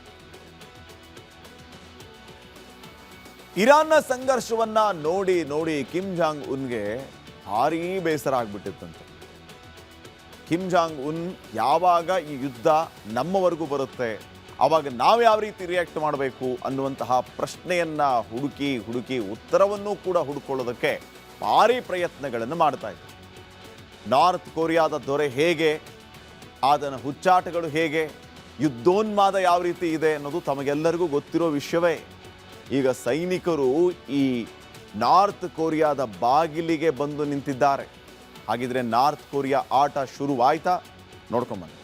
ಇರಾನ್ನ ಸಂಘರ್ಷವನ್ನ ನೋಡಿ ಕಿಮ್ ಜಾಂಗ್ ಉನ್ಗೆ ಭಾರೀ ಬೇಸರ ಆಗ್ಬಿಟ್ಟಿತ್ತಂತೆ. ಕಿಮ್ ಜಾಂಗ್ ಉನ್ ಯಾವಾಗ ಈ ಯುದ್ಧ ನಮ್ಮವರೆಗೂ ಬರುತ್ತೆ ಆವಾಗ ನಾವು ಯಾವ ರೀತಿ ರಿಯಾಕ್ಟ್ ಮಾಡಬೇಕು ಅನ್ನುವಂತಹ ಪ್ರಶ್ನೆಯನ್ನು ಹುಡುಕಿ ಉತ್ತರವನ್ನು ಕೂಡ ಹುಡುಕೊಳ್ಳೋದಕ್ಕೆ ಭಾರಿ ಪ್ರಯತ್ನಗಳನ್ನು ಮಾಡ್ತಾ ಇದ್ದಾರೆ. ನಾರ್ತ್ ಕೊರಿಯಾದ ದೊರೆ ಹೇಗೆ, ಅದನ್ನ ಹುಚ್ಚಾಟಗಳು ಹೇಗೆ, ಯುದ್ಧೋನ್ಮಾದ ಯಾವ ರೀತಿ ಇದೆ ಅನ್ನೋದು ತಮಗೆಲ್ಲರಿಗೂ ಗೊತ್ತಿರೋ ವಿಷಯವೇ. ಈಗ ಸೈನಿಕರು ಈ ನಾರ್ತ್ ಕೊರಿಯಾದ ಬಾಗಿಲಿಗೆ ಬಂದು ನಿಂತಿದ್ದಾರೆ. ಹಾಗಿದ್ರೆ ನಾರ್ತ್ ಕೊರಿಯಾ ಆಟ ಶುರುವಾಯ್ತಾ? ನೋಡ್ಕೊಂಬನ್ನಿ.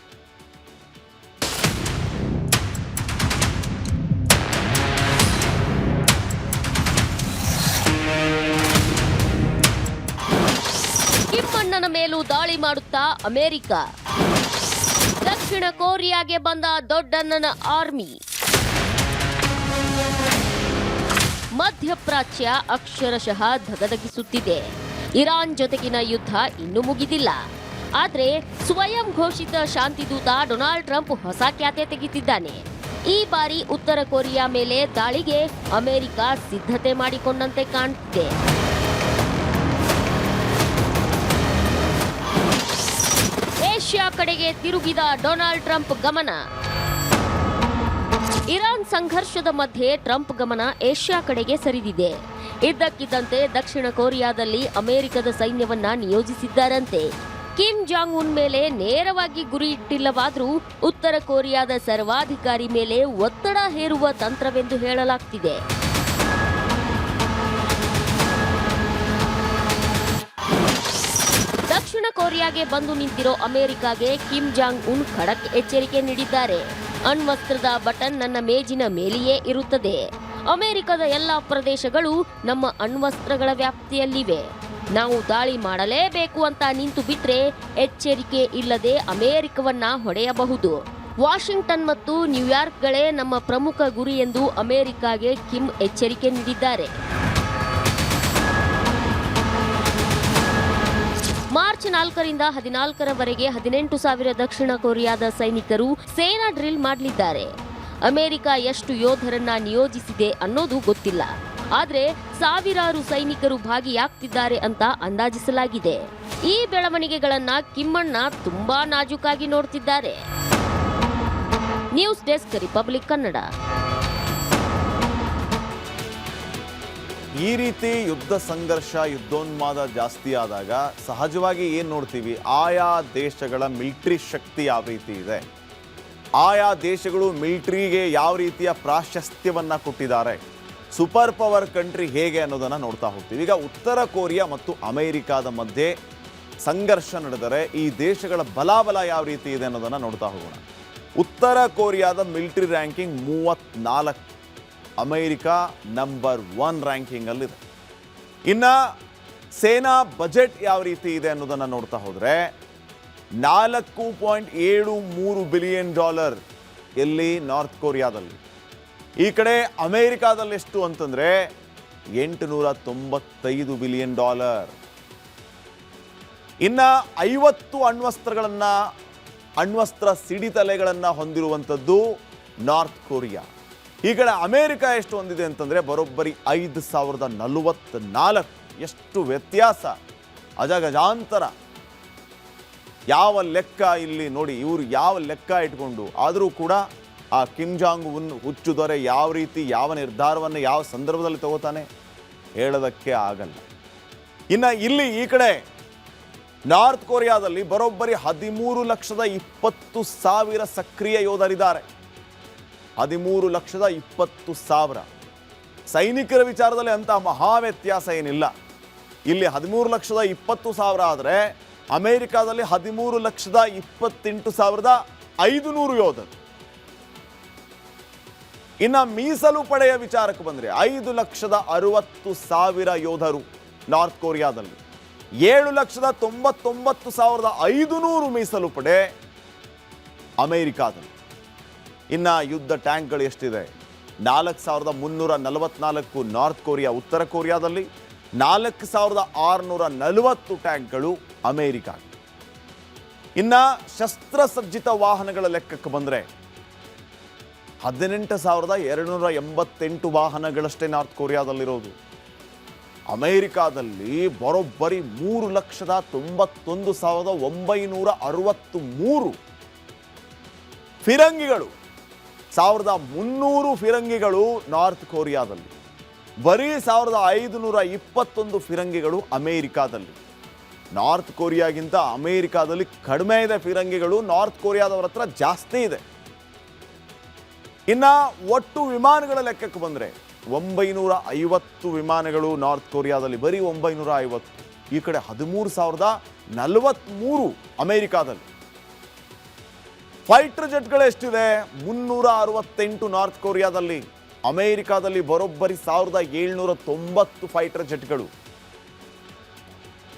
ಕಿಮ್ಮಣ್ಣನ ಮೇಲೂ ದಾಳಿ ಮಾಡುತ್ತಾ ಅಮೆರಿಕ. ದಕ್ಷಿಣ ಕೊರಿಯಾಗೆ ಬಂದ ದೊಡ್ಡಣ್ಣನ ಆರ್ಮಿ. ಮಧ್ಯಪ್ರಾಚ್ಯ ಅಕ್ಷರಶಃ ಧಗಧಗಿಸುತ್ತಿದೆ. ಇರಾನ್ ಜೊತೆಗಿನ ಯುದ್ಧ ಇನ್ನೂ ಮುಗಿದಿಲ್ಲ. ಆದರೆ ಸ್ವಯಂ ಘೋಷಿತ ಶಾಂತಿದೂತ ಡೊನಾಲ್ಡ್ ಟ್ರಂಪ್ ಹೊಸ ಖ್ಯಾತೆ ತೆಗೆದಿದ್ದಾನೆ. ಈ ಬಾರಿ ಉತ್ತರ ಕೊರಿಯಾ ಮೇಲೆ ದಾಳಿಗೆ ಅಮೆರಿಕ ಸಿದ್ಧತೆ ಮಾಡಿಕೊಂಡಂತೆ ಕಾಣುತ್ತಿದೆ. ಏಷ್ಯಾ ಕಡೆಗೆ ತಿರುಗಿದ ಡೊನಾಲ್ಡ್ ಟ್ರಂಪ್ ಗಮನ. ಇರಾನ್ ಸಂಘರ್ಷದ ಮಧ್ಯೆ ಟ್ರಂಪ್ ಗಮನ ಏಷ್ಯಾ ಕಡೆಗೆ ಸರಿದಿದೆ. ಇದ್ದಕ್ಕಿದ್ದಂತೆ ದಕ್ಷಿಣ ಕೊರಿಯಾದಲ್ಲಿ ಅಮೆರಿಕದ ಸೈನ್ಯವನ್ನ ನಿಯೋಜಿಸಿದ್ದಾರಂತೆ. ಕಿಮ್ ಜಾಂಗ್ ಉನ್ ಮೇಲೆ ನೇರವಾಗಿ ಗುರಿ ಇಟ್ಟಿಲ್ಲವಾದರೂ ಉತ್ತರ ಕೊರಿಯಾದ ಸರ್ವಾಧಿಕಾರಿ ಮೇಲೆ ಒತ್ತಡ ಹೇರುವ ತಂತ್ರವೆಂದು ಹೇಳಲಾಗ್ತಿದೆ. ದಕ್ಷಿಣ ಕೊರಿಯಾಗೆ ಬಂದು ನಿಂತಿರೋ ಅಮೆರಿಕಾಗೆ ಕಿಮ್ ಜಾಂಗ್ ಉನ್ ಖಡಕ್ ಎಚ್ಚರಿಕೆ ನೀಡಿದ್ದಾರೆ. ಅಣ್ವಸ್ತ್ರದ ಬಟನ್ ನನ್ನ ಮೇಜಿನ ಮೇಲೆಯೇ ಇರುತ್ತದೆ. ಅಮೆರಿಕದ ಎಲ್ಲಾ ಪ್ರದೇಶಗಳು ನಮ್ಮ ಅಣ್ವಸ್ತ್ರಗಳ ವ್ಯಾಪ್ತಿಯಲ್ಲಿವೆ. ನಾವು ದಾಳಿ ಮಾಡಲೇಬೇಕು ಅಂತ ನಿಂತು ಬಿಟ್ರೆ ಎಚ್ಚರಿಕೆ ಇಲ್ಲದೆ ಅಮೆರಿಕವನ್ನ ಹೊಡೆಯಬಹುದು. ವಾಷಿಂಗ್ಟನ್ ಮತ್ತು ನ್ಯೂಯಾರ್ಕ್ಗಳೇ ನಮ್ಮ ಪ್ರಮುಖ ಗುರಿ ಎಂದು ಅಮೆರಿಕಾಗೆ ಕಿಮ್ ಎಚ್ಚರಿಕೆ ನೀಡಿದ್ದಾರೆ. ಮಾರ್ಚ್ 4ರಿಂದ 14ರವರೆಗೆ 18,000 ದಕ್ಷಿಣ ಕೊರಿಯಾದ ಸೈನಿಕರು ಸೇನಾ ಡ್ರಿಲ್ ಮಾಡಲಿದ್ದಾರೆ. ಅಮೆರಿಕ ಎಷ್ಟು ಯೋಧರನ್ನ ನಿಯೋಜಿಸಿದೆ ಅನ್ನೋದು ಗೊತ್ತಿಲ್ಲ. ಆದರೆ ಸಾವಿರಾರು ಸೈನಿಕರು ಭಾಗಿಯಾಗ್ತಿದ್ದಾರೆ ಅಂತ ಅಂದಾಜಿಸಲಾಗಿದೆ. ಈ ಬೆಳವಣಿಗೆಗಳನ್ನ ಕಿಮ್ಮಣ್ಣ ತುಂಬಾ ನಾಜೂಕಾಗಿ ನೋಡ್ತಿದ್ದಾರೆ. News desk, Republic Kannada. ಈ ರೀತಿ ಯುದ್ಧ ಸಂಘರ್ಷ, ಯುದ್ಧೋನ್ಮಾದ ಜಾಸ್ತಿ ಆದಾಗ ಸಹಜವಾಗಿ ಏನು ನೋಡ್ತೀವಿ, ಆಯಾ ದೇಶಗಳ ಮಿಲಿಟರಿ ಶಕ್ತಿ ಯಾವ ರೀತಿ ಇದೆ, ಆಯಾ ದೇಶಗಳು ಮಿಲಿಟರಿಗೆ ಯಾವ ರೀತಿಯ ಪ್ರಾಶಸ್ತ್ಯವನ್ನು ಕೊಟ್ಟಿದ್ದಾರೆ, ಸೂಪರ್ ಪವರ್ ಕಂಟ್ರಿ ಹೇಗೆ ಅನ್ನೋದನ್ನು ನೋಡ್ತಾ ಹೋಗ್ತೀವಿ. ಈಗ ಉತ್ತರ ಕೊರಿಯಾ ಮತ್ತು ಅಮೆರಿಕಾದ ಮಧ್ಯೆ ಸಂಘರ್ಷ ನಡೆದರೆ ಈ ದೇಶಗಳ ಬಲಾಬಲ ಯಾವ ರೀತಿ ಇದೆ ಅನ್ನೋದನ್ನು ನೋಡ್ತಾ ಹೋಗೋಣ. ಉತ್ತರ ಕೊರಿಯಾದ ಮಿಲಿಟರಿ ರ್ಯಾಂಕಿಂಗ್ 34, ಅಮೆರಿಕಾ ನಂಬರ್ 1 ರ್ಯಾಂಕಿಂಗಲ್ಲಿದೆ. ಇನ್ನು ಸೇನಾ ಬಜೆಟ್ ಯಾವ ರೀತಿ ಇದೆ ಅನ್ನೋದನ್ನು ನೋಡ್ತಾ ಹೋದರೆ $4.73 ಬಿಲಿಯನ್ ಎಲ್ಲಿ? ನಾರ್ತ್ ಕೊರಿಯಾದಲ್ಲಿ. ಈ ಕಡೆ ಅಮೆರಿಕಾದಲ್ಲಿ ಎಷ್ಟು ಅಂತಂದರೆ $895 ಬಿಲಿಯನ್. ಇನ್ನು 50 ಅಣ್ವಸ್ತ್ರ ಸಿಡಿತಲೆಗಳನ್ನು ಹೊಂದಿರುವಂಥದ್ದು ನಾರ್ತ್ ಕೊರಿಯಾ. ಈ ಕಡೆ ಅಮೆರಿಕ ಎಷ್ಟು ಹೊಂದಿದೆ ಅಂತಂದರೆ ಬರೋಬ್ಬರಿ 5044. ಎಷ್ಟು ವ್ಯತ್ಯಾಸ, ಅಜಗಜಾಂತರ. ಯಾವ ಲೆಕ್ಕ ಇಲ್ಲಿ ನೋಡಿ, ಇವರು ಯಾವ ಲೆಕ್ಕ ಇಟ್ಕೊಂಡು ಆದರೂ ಕೂಡ ಆ ಕಿಮ್ ಜಾಂಗ್ ಉನ್ ಹುಚ್ಚು ದೊರೆ ಯಾವ ರೀತಿ ಯಾವ ನಿರ್ಧಾರವನ್ನು ಯಾವ ಸಂದರ್ಭದಲ್ಲಿ ತಗೋತಾನೆ ಹೇಳೋದಕ್ಕೆ ಆಗಲ್ಲ. ಇನ್ನು ಇಲ್ಲಿ ಈ ಕಡೆ ನಾರ್ತ್ ಕೊರಿಯಾದಲ್ಲಿ ಬರೋಬ್ಬರಿ 13,20,000 ಸಕ್ರಿಯ ಯೋಧರಿದ್ದಾರೆ. 13,20,000 ಸೈನಿಕರ ವಿಚಾರದಲ್ಲಿ ಅಂತ ಮಹಾ ವ್ಯತ್ಯಾಸ ಏನಿಲ್ಲ. ಇಲ್ಲಿ 13,20,000 ಆದರೆ ಅಮೆರಿಕಾದಲ್ಲಿ 13,28,500 ಯೋಧರು. ಇನ್ನು ಮೀಸಲು ಪಡೆಯ ವಿಚಾರಕ್ಕೆ ಬಂದರೆ 5,60,000 ಯೋಧರು ನಾರ್ತ್ ಕೊರಿಯಾದಲ್ಲಿ, 7,99,500 ಮೀಸಲು ಪಡೆ ಅಮೆರಿಕಾದಲ್ಲಿ. ಇನ್ನು ಯುದ್ಧ ಟ್ಯಾಂಕ್ಗಳು ಎಷ್ಟಿದೆ? 4,344 ನಾರ್ತ್ ಕೊರಿಯಾ, ಉತ್ತರ ಕೊರಿಯಾದಲ್ಲಿ 4,640 ಟ್ಯಾಂಕ್ಗಳು ಅಮೆರಿಕ. ಇನ್ನು ಶಸ್ತ್ರಸಜ್ಜಿತ ವಾಹನಗಳ ಲೆಕ್ಕಕ್ಕೆ ಬಂದರೆ 18,288 ವಾಹನಗಳಷ್ಟೇ ನಾರ್ತ್ ಕೊರಿಯಾದಲ್ಲಿರೋದು. ಅಮೆರಿಕಾದಲ್ಲಿ ಬರೋಬ್ಬರಿ 3,91,963 ಫಿರಂಗಿಗಳು 1300 ಫಿರಂಗಿಗಳು ನಾರ್ತ್ ಕೊರಿಯಾದಲ್ಲಿ, ಬರೀ 1521 ಫಿರಂಗಿಗಳು ಅಮೇರಿಕಾದಲ್ಲಿ. ನಾರ್ತ್ ಕೊರಿಯಾಗಿಂತ ಅಮೇರಿಕಾದಲ್ಲಿ ಕಡಿಮೆ ಇದೆ ಫಿರಂಗಿಗಳು, ನಾರ್ತ್ ಕೊರಿಯಾದವರ ಹತ್ರ ಜಾಸ್ತಿ ಇದೆ. ಇನ್ನ ಒಟ್ಟು ವಿಮಾನಗಳ ಲೆಕ್ಕಕ್ಕೆ ಬಂದರೆ 950 ವಿಮಾನಗಳು ನಾರ್ತ್ ಕೊರಿಯಾದಲ್ಲಿ, ಬರೀ 950. ಈ ಕಡೆ 13,043 ಅಮೇರಿಕಾದಲ್ಲಿ. ಫೈಟರ್ ಜೆಟ್ಗಳು ಎಷ್ಟಿದೆ? 368 ನಾರ್ತ್ ಕೊರಿಯಾದಲ್ಲಿ. ಅಮೇರಿಕಾದಲ್ಲಿ ಬರೋಬ್ಬರಿ 1790 ಫೈಟರ್ ಜೆಟ್ಗಳು.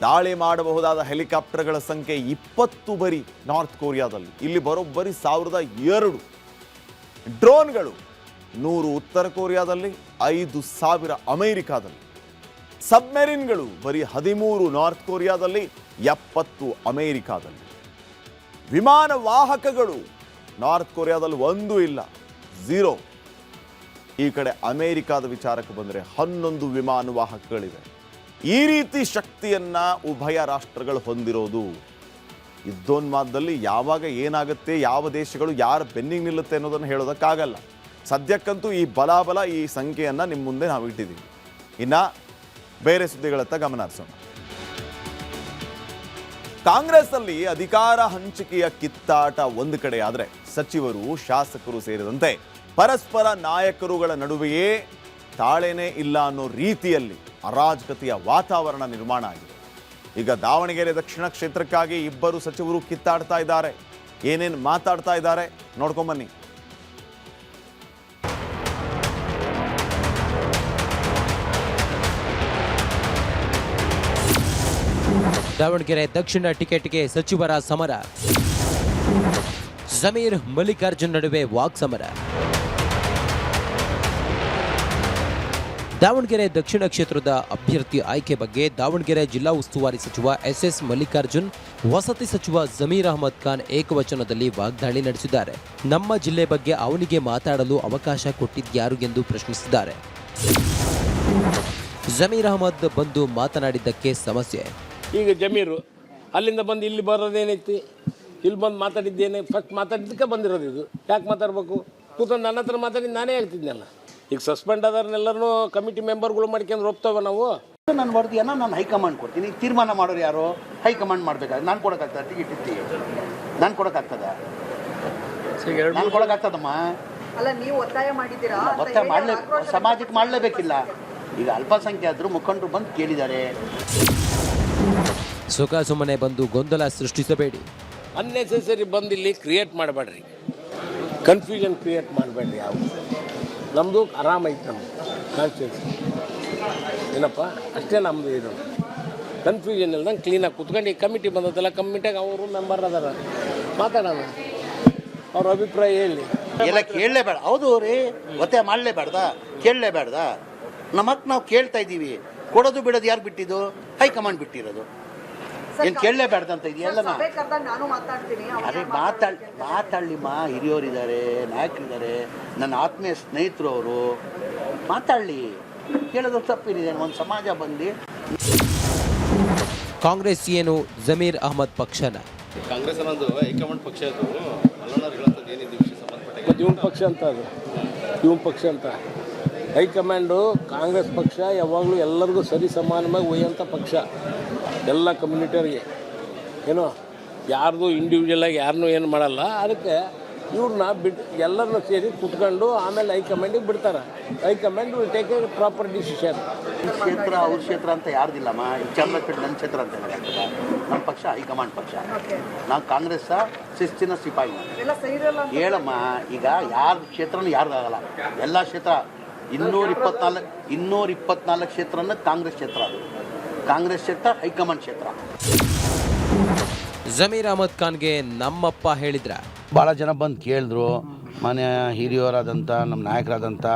ದಾಳಿ ಮಾಡಬಹುದಾದ ಹೆಲಿಕಾಪ್ಟರ್ಗಳ ಸಂಖ್ಯೆ 20 ಬರೀ ನಾರ್ತ್ ಕೊರಿಯಾದಲ್ಲಿ. ಇಲ್ಲಿ ಬರೋಬ್ಬರಿ 1002. ಡ್ರೋನ್ಗಳು 100 ಉತ್ತರ ಕೊರಿಯಾದಲ್ಲಿ, 5000 ಅಮೇರಿಕಾದಲ್ಲಿ. ಸಬ್ಮೆರಿನ್ಗಳು ಬರೀ 13 ನಾರ್ತ್ ಕೊರಿಯಾದಲ್ಲಿ, 70 ಅಮೇರಿಕಾದಲ್ಲಿ. ವಿಮಾನ ವಾಹಕಗಳು ನಾರ್ತ್ ಕೊರಿಯಾದಲ್ಲಿ 1 ಇಲ್ಲ, 0. ಈ ಕಡೆ ಅಮೇರಿಕಾದ ವಿಚಾರಕ್ಕೆ ಬಂದರೆ 11 ವಿಮಾನ ವಾಹಕಗಳಿವೆ. ಈ ರೀತಿ ಶಕ್ತಿಯನ್ನ ಉಭಯ ರಾಷ್ಟ್ರಗಳು ಹೊಂದಿರೋದು. ಯುದ್ಧೋನ್ಮಾದದಲ್ಲಿ ಯಾವಾಗ ಏನಾಗುತ್ತೆ, ಯಾವ ದೇಶಗಳು ಯಾರ ಬೆನ್ನಿಗೆ ನಿಲ್ಲುತ್ತೆ ಅನ್ನೋದನ್ನು ಹೇಳೋದಕ್ಕಾಗಲ್ಲ. ಸದ್ಯಕ್ಕಂತೂ ಈ ಬಲಾಬಲ ಈ ಸಂಖ್ಯೆಯನ್ನು ನಿಮ್ಮ ಮುಂದೆ ನಾವು ಇಟ್ಟಿದ್ದೀವಿ. ಇನ್ನು ಬೇರೆ ಸುದ್ದಿಗಳತ್ತ ಗಮನ ಹರಿಸೋಣ. ಕಾಂಗ್ರೆಸ್ನಲ್ಲಿ ಅಧಿಕಾರ ಹಂಚಿಕೆಯ ಕಿತ್ತಾಟ ಒಂದು ಕಡೆ ಆದರೆ, ಸಚಿವರು ಶಾಸಕರು ಸೇರಿದಂತೆ ಪರಸ್ಪರ ನಾಯಕರುಗಳ ನಡುವೆಯೇ ತಾಳೇನೇ ಇಲ್ಲ ಅನ್ನೋ ರೀತಿಯಲ್ಲಿ ಅರಾಜಕತೆಯ ವಾತಾವರಣ ನಿರ್ಮಾಣ ಆಗಿದೆ. ಈಗ ದಾವಣಗೆರೆ ದಕ್ಷಿಣ ಕ್ಷೇತ್ರಕ್ಕಾಗಿ ಇಬ್ಬರು ಸಚಿವರು ಕಿತ್ತಾಡ್ತಾ ಇದ್ದಾರೆ. ಏನೇನು ಮಾತಾಡ್ತಾ ಇದ್ದಾರೆ ನೋಡ್ಕೊಂಬನ್ನಿ. ದಾವಣಗೆರೆ ದಕ್ಷಿಣ ಟಿಕೆಟ್ಗೆ ಸಚಿವರ ಸಮರ. ಜಮೀರ್ ಮಲ್ಲಿಕಾರ್ಜುನ್ ನಡುವೆ ವಾಕ್ಸಮರ. ದಾವಣಗೆರೆ ದಕ್ಷಿಣ ಕ್ಷೇತ್ರದ ಅಭ್ಯರ್ಥಿ ಆಯ್ಕೆ ಬಗ್ಗೆ ದಾವಣಗೆರೆ ಜಿಲ್ಲಾ ಉಸ್ತುವಾರಿ ಸಚಿವ ಎಸ್ ಮಲ್ಲಿಕಾರ್ಜುನ್, ವಸತಿ ಸಚಿವ ಜಮೀರ್ ಅಹಮದ್ ಖಾನ್ ಏಕವಚನದಲ್ಲಿ ವಾಗ್ದಾಳಿ ನಡೆಸಿದ್ದಾರೆ. ನಮ್ಮ ಜಿಲ್ಲೆ ಬಗ್ಗೆ ಅವನಿಗೆ ಮಾತಾಡಲು ಅವಕಾಶ ಕೊಟ್ಟಿದ್ಯಾರು ಎಂದು ಪ್ರಶ್ನಿಸಿದ್ದಾರೆ. ಜಮೀರ್ ಅಹಮದ್ ಬಂದು ಮಾತನಾಡಿದ್ದಕ್ಕೆ ಸಮಸ್ಯೆ. ಈಗ ಜಮೀರು ಅಲ್ಲಿಂದ ಬಂದು ಇಲ್ಲಿ ಬರೋದೇನೈತಿ? ಇಲ್ಲಿ ಬಂದು ಮಾತಾಡಿದ್ದೇನೆ, ಫಸ್ಟ್ ಮಾತಾಡಿದ್ದಕ್ಕೆ ಬಂದಿರೋದು. ಇದು ಯಾಕೆ ಮಾತಾಡಬೇಕು? ಕೂತ್ಕೊಂಡು ನನ್ನ ಹತ್ರ ಮಾತಾಡಿ ನಾನೇ ಹೇಳ್ತಿದ್ನಲ್ಲ. ಈಗ ಸಸ್ಪೆಂಡ್ ಆದವ್ರನ್ನೆಲ್ಲರೂ ಕಮಿಟಿ ಮೆಂಬರ್ಗಳು ಮಾಡ್ಕೊಂಡು ಹೋಗ್ತಾವ. ನಾವು ನನ್ನ ವರದಿಯನ್ನು ನಾನು ಹೈಕಮಾಂಡ್ ಕೊಡ್ತೀನಿ. ತೀರ್ಮಾನ ಮಾಡೋರು ಯಾರು? ಹೈಕಮಾಂಡ್ ಮಾಡಬೇಕಾದ್ರೆ ನಾನು ಕೊಡೋಕ್ಕಾಗ್ತದೆ? ಟಿಕೆಟ್ ಇರ್ತೀವಿ ನಾನು ಕೊಡೋಕ್ಕಾಗ್ತದ? ನಾನು ಕೊಡೋಕ್ಕಾಗ್ತದಮ್ಮ? ಅಲ್ಲ, ನೀವು ಒತ್ತಾಯ ಮಾಡಿದ್ದೀರಾ? ಒತ್ತಾಯ ಮಾಡಲೇ, ಸಮಾಜಕ್ಕೆ ಮಾಡಲೇಬೇಕಿಲ್ಲ. ಈಗ ಅಲ್ಪಸಂಖ್ಯಾತರು ಮುಖಂಡರು ಬಂದು ಕೇಳಿದ್ದಾರೆ. ಸುಖ ಸುಮ್ಮನೆ ಬಂದು ಗೊಂದಲ ಸೃಷ್ಟಿಸಬೇಡಿ. ಅನ್ನೆಸೆಸರಿ ಬಂದು ಇಲ್ಲಿ ಕ್ರಿಯೇಟ್ ಮಾಡಬೇಡ್ರಿ, ಕನ್ಫ್ಯೂಷನ್ ಕ್ರಿಯೇಟ್ ಮಾಡಬೇಡ್ರಿ. ಯಾವ ನಮ್ಮದು ಆರಾಮೈತೆ, ನಮ್ಮದು ಕಾನ್ಸ್ಟಿಟ್ಯೂನ್ಸಿ ಏನಪ್ಪ ಅಷ್ಟೇ. ನಮ್ಮದು ಇದು ಕನ್ಫ್ಯೂಷನ್ ಇಲ್ದಂಗೆ ಕ್ಲೀನಾಗಿ ಕೂತ್ಕೊಂಡು ಈ ಕಮಿಟಿ ಬಂದದಲ್ಲ, ಕಮಿಟಿಯಾಗ ಅವರು ಮೆಂಬರ್ ಅದಾರ, ಮಾತಾಡೋಣ, ಅವ್ರ ಅಭಿಪ್ರಾಯ ಹೇಳಿ. ಎಲ್ಲ ಕೇಳಲೇಬೇಡ. ಹೌದು ರೀ, ಒತ್ತಾಯ ಮಾಡಲೇಬೇಡ್ದ, ಕೇಳಲೇಬೇಡ್ದ. ನಮ್ಮ ಹತ್ತು ನಾವು ಕೇಳ್ತಾ ಇದ್ದೀವಿ. ಕೊಡೋದು ಬಿಡೋದು ಯಾರು ಬಿಟ್ಟಿದ್ದು? ಹೈಕಮಾಂಡ್ ಬಿಟ್ಟಿರೋದು. ಏನು ಕೇಳಲೇಬೇಡ್ದಂತ ಇದೆಯಲ್ಲ. ನಾನು ಮಾತಾಡ್ತೀನಿ. ಅದೇ ಮಾತಾಡ್ಲಿಮ್ಮ. ಹಿರಿಯವರಿದ್ದಾರೆ, ನಾಯಕರಿದ್ದಾರೆ, ನನ್ನ ಆತ್ಮೀಯ ಸ್ನೇಹಿತರು, ಅವರು ಮಾತಾಡಲಿ. ಕೇಳೋದು ತಪ್ಪೇನಿದೆ? ಒಂದು ಸಮಾಜ ಬಂದು ಕಾಂಗ್ರೆಸ್ ಏನು ಜಮೀರ್ ಅಹಮದ್ ಪಕ್ಷನ? ಕಾಂಗ್ರೆಸ್ ಅನ್ನೋದು ಹೈಕಮಾಂಡ್ ಪಕ್ಷ. ಅದು ಇವನ್ ಪಕ್ಷ ಅಂತ, ಅದು ಇವನ್ ಪಕ್ಷ ಅಂತ. ಹೈಕಮಾಂಡು ಕಾಂಗ್ರೆಸ್ ಪಕ್ಷ ಯಾವಾಗಲೂ ಎಲ್ಲರಿಗೂ ಸರಿ ಸಮಾನವಾಗಿ ಒಯ್ಯೋಂಥ ಪಕ್ಷ, ಎಲ್ಲ ಕಮ್ಯುನಿಟಿಯವರಿಗೆ. ಏನೋ ಯಾರ್ದು ಇಂಡಿವಿಜುವಲಾಗಿ ಯಾರನ್ನೂ ಏನು ಮಾಡಲ್ಲ. ಅದಕ್ಕೆ ಇವ್ರನ್ನ ಬಿಟ್ಟು ಎಲ್ಲರನ್ನೂ ಸೇರಿ ಕುತ್ಕೊಂಡು ಆಮೇಲೆ ಹೈಕಮಾಂಡಿಗೆ ಬಿಡ್ತಾರೆ. High command will take A proper decision. ಈ ಕ್ಷೇತ್ರ ಅವ್ರ ಕ್ಷೇತ್ರ ಅಂತ ಯಾರ್ದಿಲ್ಲಮ್ಮ. ಈ ಚಂದ್ರಪೇಟೆ ನನ್ನ ಕ್ಷೇತ್ರ ಅಂತ ಹೇಳೋಕ್ಕಾಗ್ತದ? ನಮ್ಮ ಪಕ್ಷ ಹೈಕಮಾಂಡ್ ಪಕ್ಷ. ನಾವು ಕಾಂಗ್ರೆಸ್ ಶಿಸ್ತಿನ ಸಿಪಾಯಿ. ಹೇಳಮ್ಮ, ಈಗ ಯಾರ ಕ್ಷೇತ್ರನೂ ಯಾರ್ದಾಗಲ್ಲ. ಎಲ್ಲ ಕ್ಷೇತ್ರ 224 ಕ್ಷೇತ್ರನ ಕಾಂಗ್ರೆಸ್ ಕ್ಷೇತ್ರ. ಅದು ಕಾಂಗ್ರೆಸ್ ಕ್ಷೇತ್ರ, ಹೈಕಮಾಂಡ್ ಕ್ಷೇತ್ರ. ಜಮೀರ್ ಅಹಮದ್ ಖಾನ್ಗೆ ನಮ್ಮಪ್ಪ ಹೇಳಿದ್ರ. ಭಾಳ ಜನ ಬಂದು ಕೇಳಿದ್ರು. ಮನೆ ಹಿರಿಯವರಾದಂಥ ನಮ್ಮ ನಾಯಕರಾದಂಥ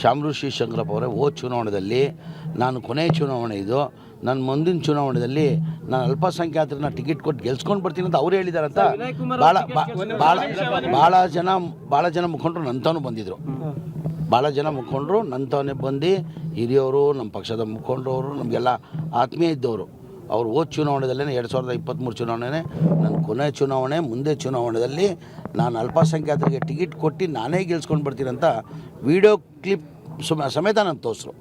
ಶಾಮರು ಶ್ರೀ ಶಂಕರಪ್ಪ ಅವರೇ, ಹೋದ ಚುನಾವಣೆಯಲ್ಲಿ ನಾನು ಕೊನೆಯ ಚುನಾವಣೆ ಇದು, ನನ್ನ ಮುಂದಿನ ಚುನಾವಣೆಯಲ್ಲಿ ನಾನು ಅಲ್ಪಸಂಖ್ಯಾತರನ್ನ ಟಿಕೆಟ್ ಕೊಟ್ಟು ಗೆಲ್ಸ್ಕೊಂಡು ಬರ್ತೀನಿ ಅಂತ ಅವ್ರು ಹೇಳಿದಾರಂತ ಭಾಳ ಜನ ಮುಖಂಡರು ನಂತವೂ ಬಂದಿದ್ದರು. ಭಾಳ ಜನ ಮುಖಂಡರು ನಂತವನೇ ಬಂದು, ಹಿರಿಯವರು, ನಮ್ಮ ಪಕ್ಷದ ಮುಖಂಡರು, ನಮಗೆಲ್ಲ ಆತ್ಮೀಯ ಇದ್ದವರು ಅವ್ರು ಹೋದ ಚುನಾವಣೆದಲ್ಲೇ 2023 ಚುನಾವಣೆ ನನ್ನ ಕೊನೆ ಚುನಾವಣೆ, ಮುಂದೆ ಚುನಾವಣೆಯಲ್ಲಿ ನಾನು ಅಲ್ಪಸಂಖ್ಯಾತರಿಗೆ ಟಿಕೆಟ್ ಕೊಟ್ಟು ನಾನೇ ಗೆಲ್ಸ್ಕೊಂಡು ಬರ್ತೀನಿ ಅಂತ ವಿಡಿಯೋ ಕ್ಲಿಪ್ ಸಮೇತ ನಾನು ತೋರಿಸ್ರು.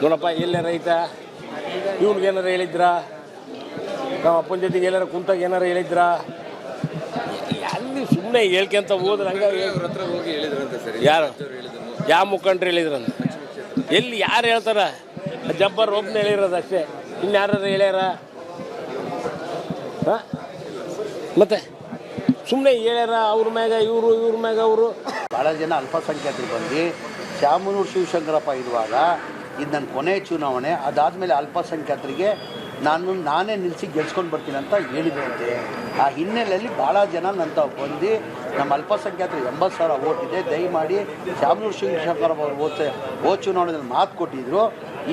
ನೋಡಪ್ಪ, ಎಲ್ಲೇ ರೈತ ಇವ್ನಿಗೆ ಏನಾರು ಹೇಳಿದ್ರಾ? ನಮ್ಮ ಅಪ್ಪನ ಜೊತೆಗೆ ಎಲ್ಲಾರ ಕುಂತಾಗ ಏನಾರು ಹೇಳಿದ್ರಾ? ಅಲ್ಲಿ ಸುಮ್ಮನೆ ಹೇಳ್ಕೊಂತ ಹೋದ್ರೆ ಹಂಗಾಗಿ ಯಾರು ಯಾವ ಮುಖಂಡ್ರು ಹೇಳಿದ್ರಂತ? ಎಲ್ಲಿ ಯಾರು ಹೇಳ್ತಾರ? ಜಬ್ಬರ್ ಒಬ್ಬನೇ ಹೇಳಿರೋದು ಅಷ್ಟೇ, ಇನ್ಯಾರು ಹೇಳ್ಯಾರ? ಹಾಂ, ಮತ್ತೆ ಸುಮ್ಮನೆ ಹೇಳ್ಯಾರ ಅವ್ರ ಮ್ಯಾಗ ಇವ್ರ ಮ್ಯಾಗ ಅವರು. ಭಾಳ ಜನ ಅಲ್ಪಸಂಖ್ಯಾತರು ಬಂದು ಶಾಮನೂರು ಶಿವಶಂಕರಪ್ಪ ಇರುವಾಗ ಇದು ನನ್ನ ಕೊನೆ ಚುನಾವಣೆ, ಅದಾದಮೇಲೆ ಅಲ್ಪಸಂಖ್ಯಾತರಿಗೆ ನಾನೇ ನಿಲ್ಲಿಸಿ ಗೆಲ್ಸ್ಕೊಂಡು ಬರ್ತೀನಿ ಅಂತ ಹೇಳಿದ್ರಂತೆ. ಆ ಹಿನ್ನೆಲೆಯಲ್ಲಿ ಭಾಳ ಜನ ನನ್ನ ಬಂದು ನಮ್ಮ ಅಲ್ಪಸಂಖ್ಯಾತರು 80,000 ಓಟ್ ಇದೆ, ದಯಮಾಡಿ ಶಾಮನೂರು ಶಿವಶಂಕರಪ್ಪ ಅವರು ಹೋದ ಚುನಾವಣೆಯಲ್ಲಿ ಮಾತು ಕೊಟ್ಟಿದ್ದರು,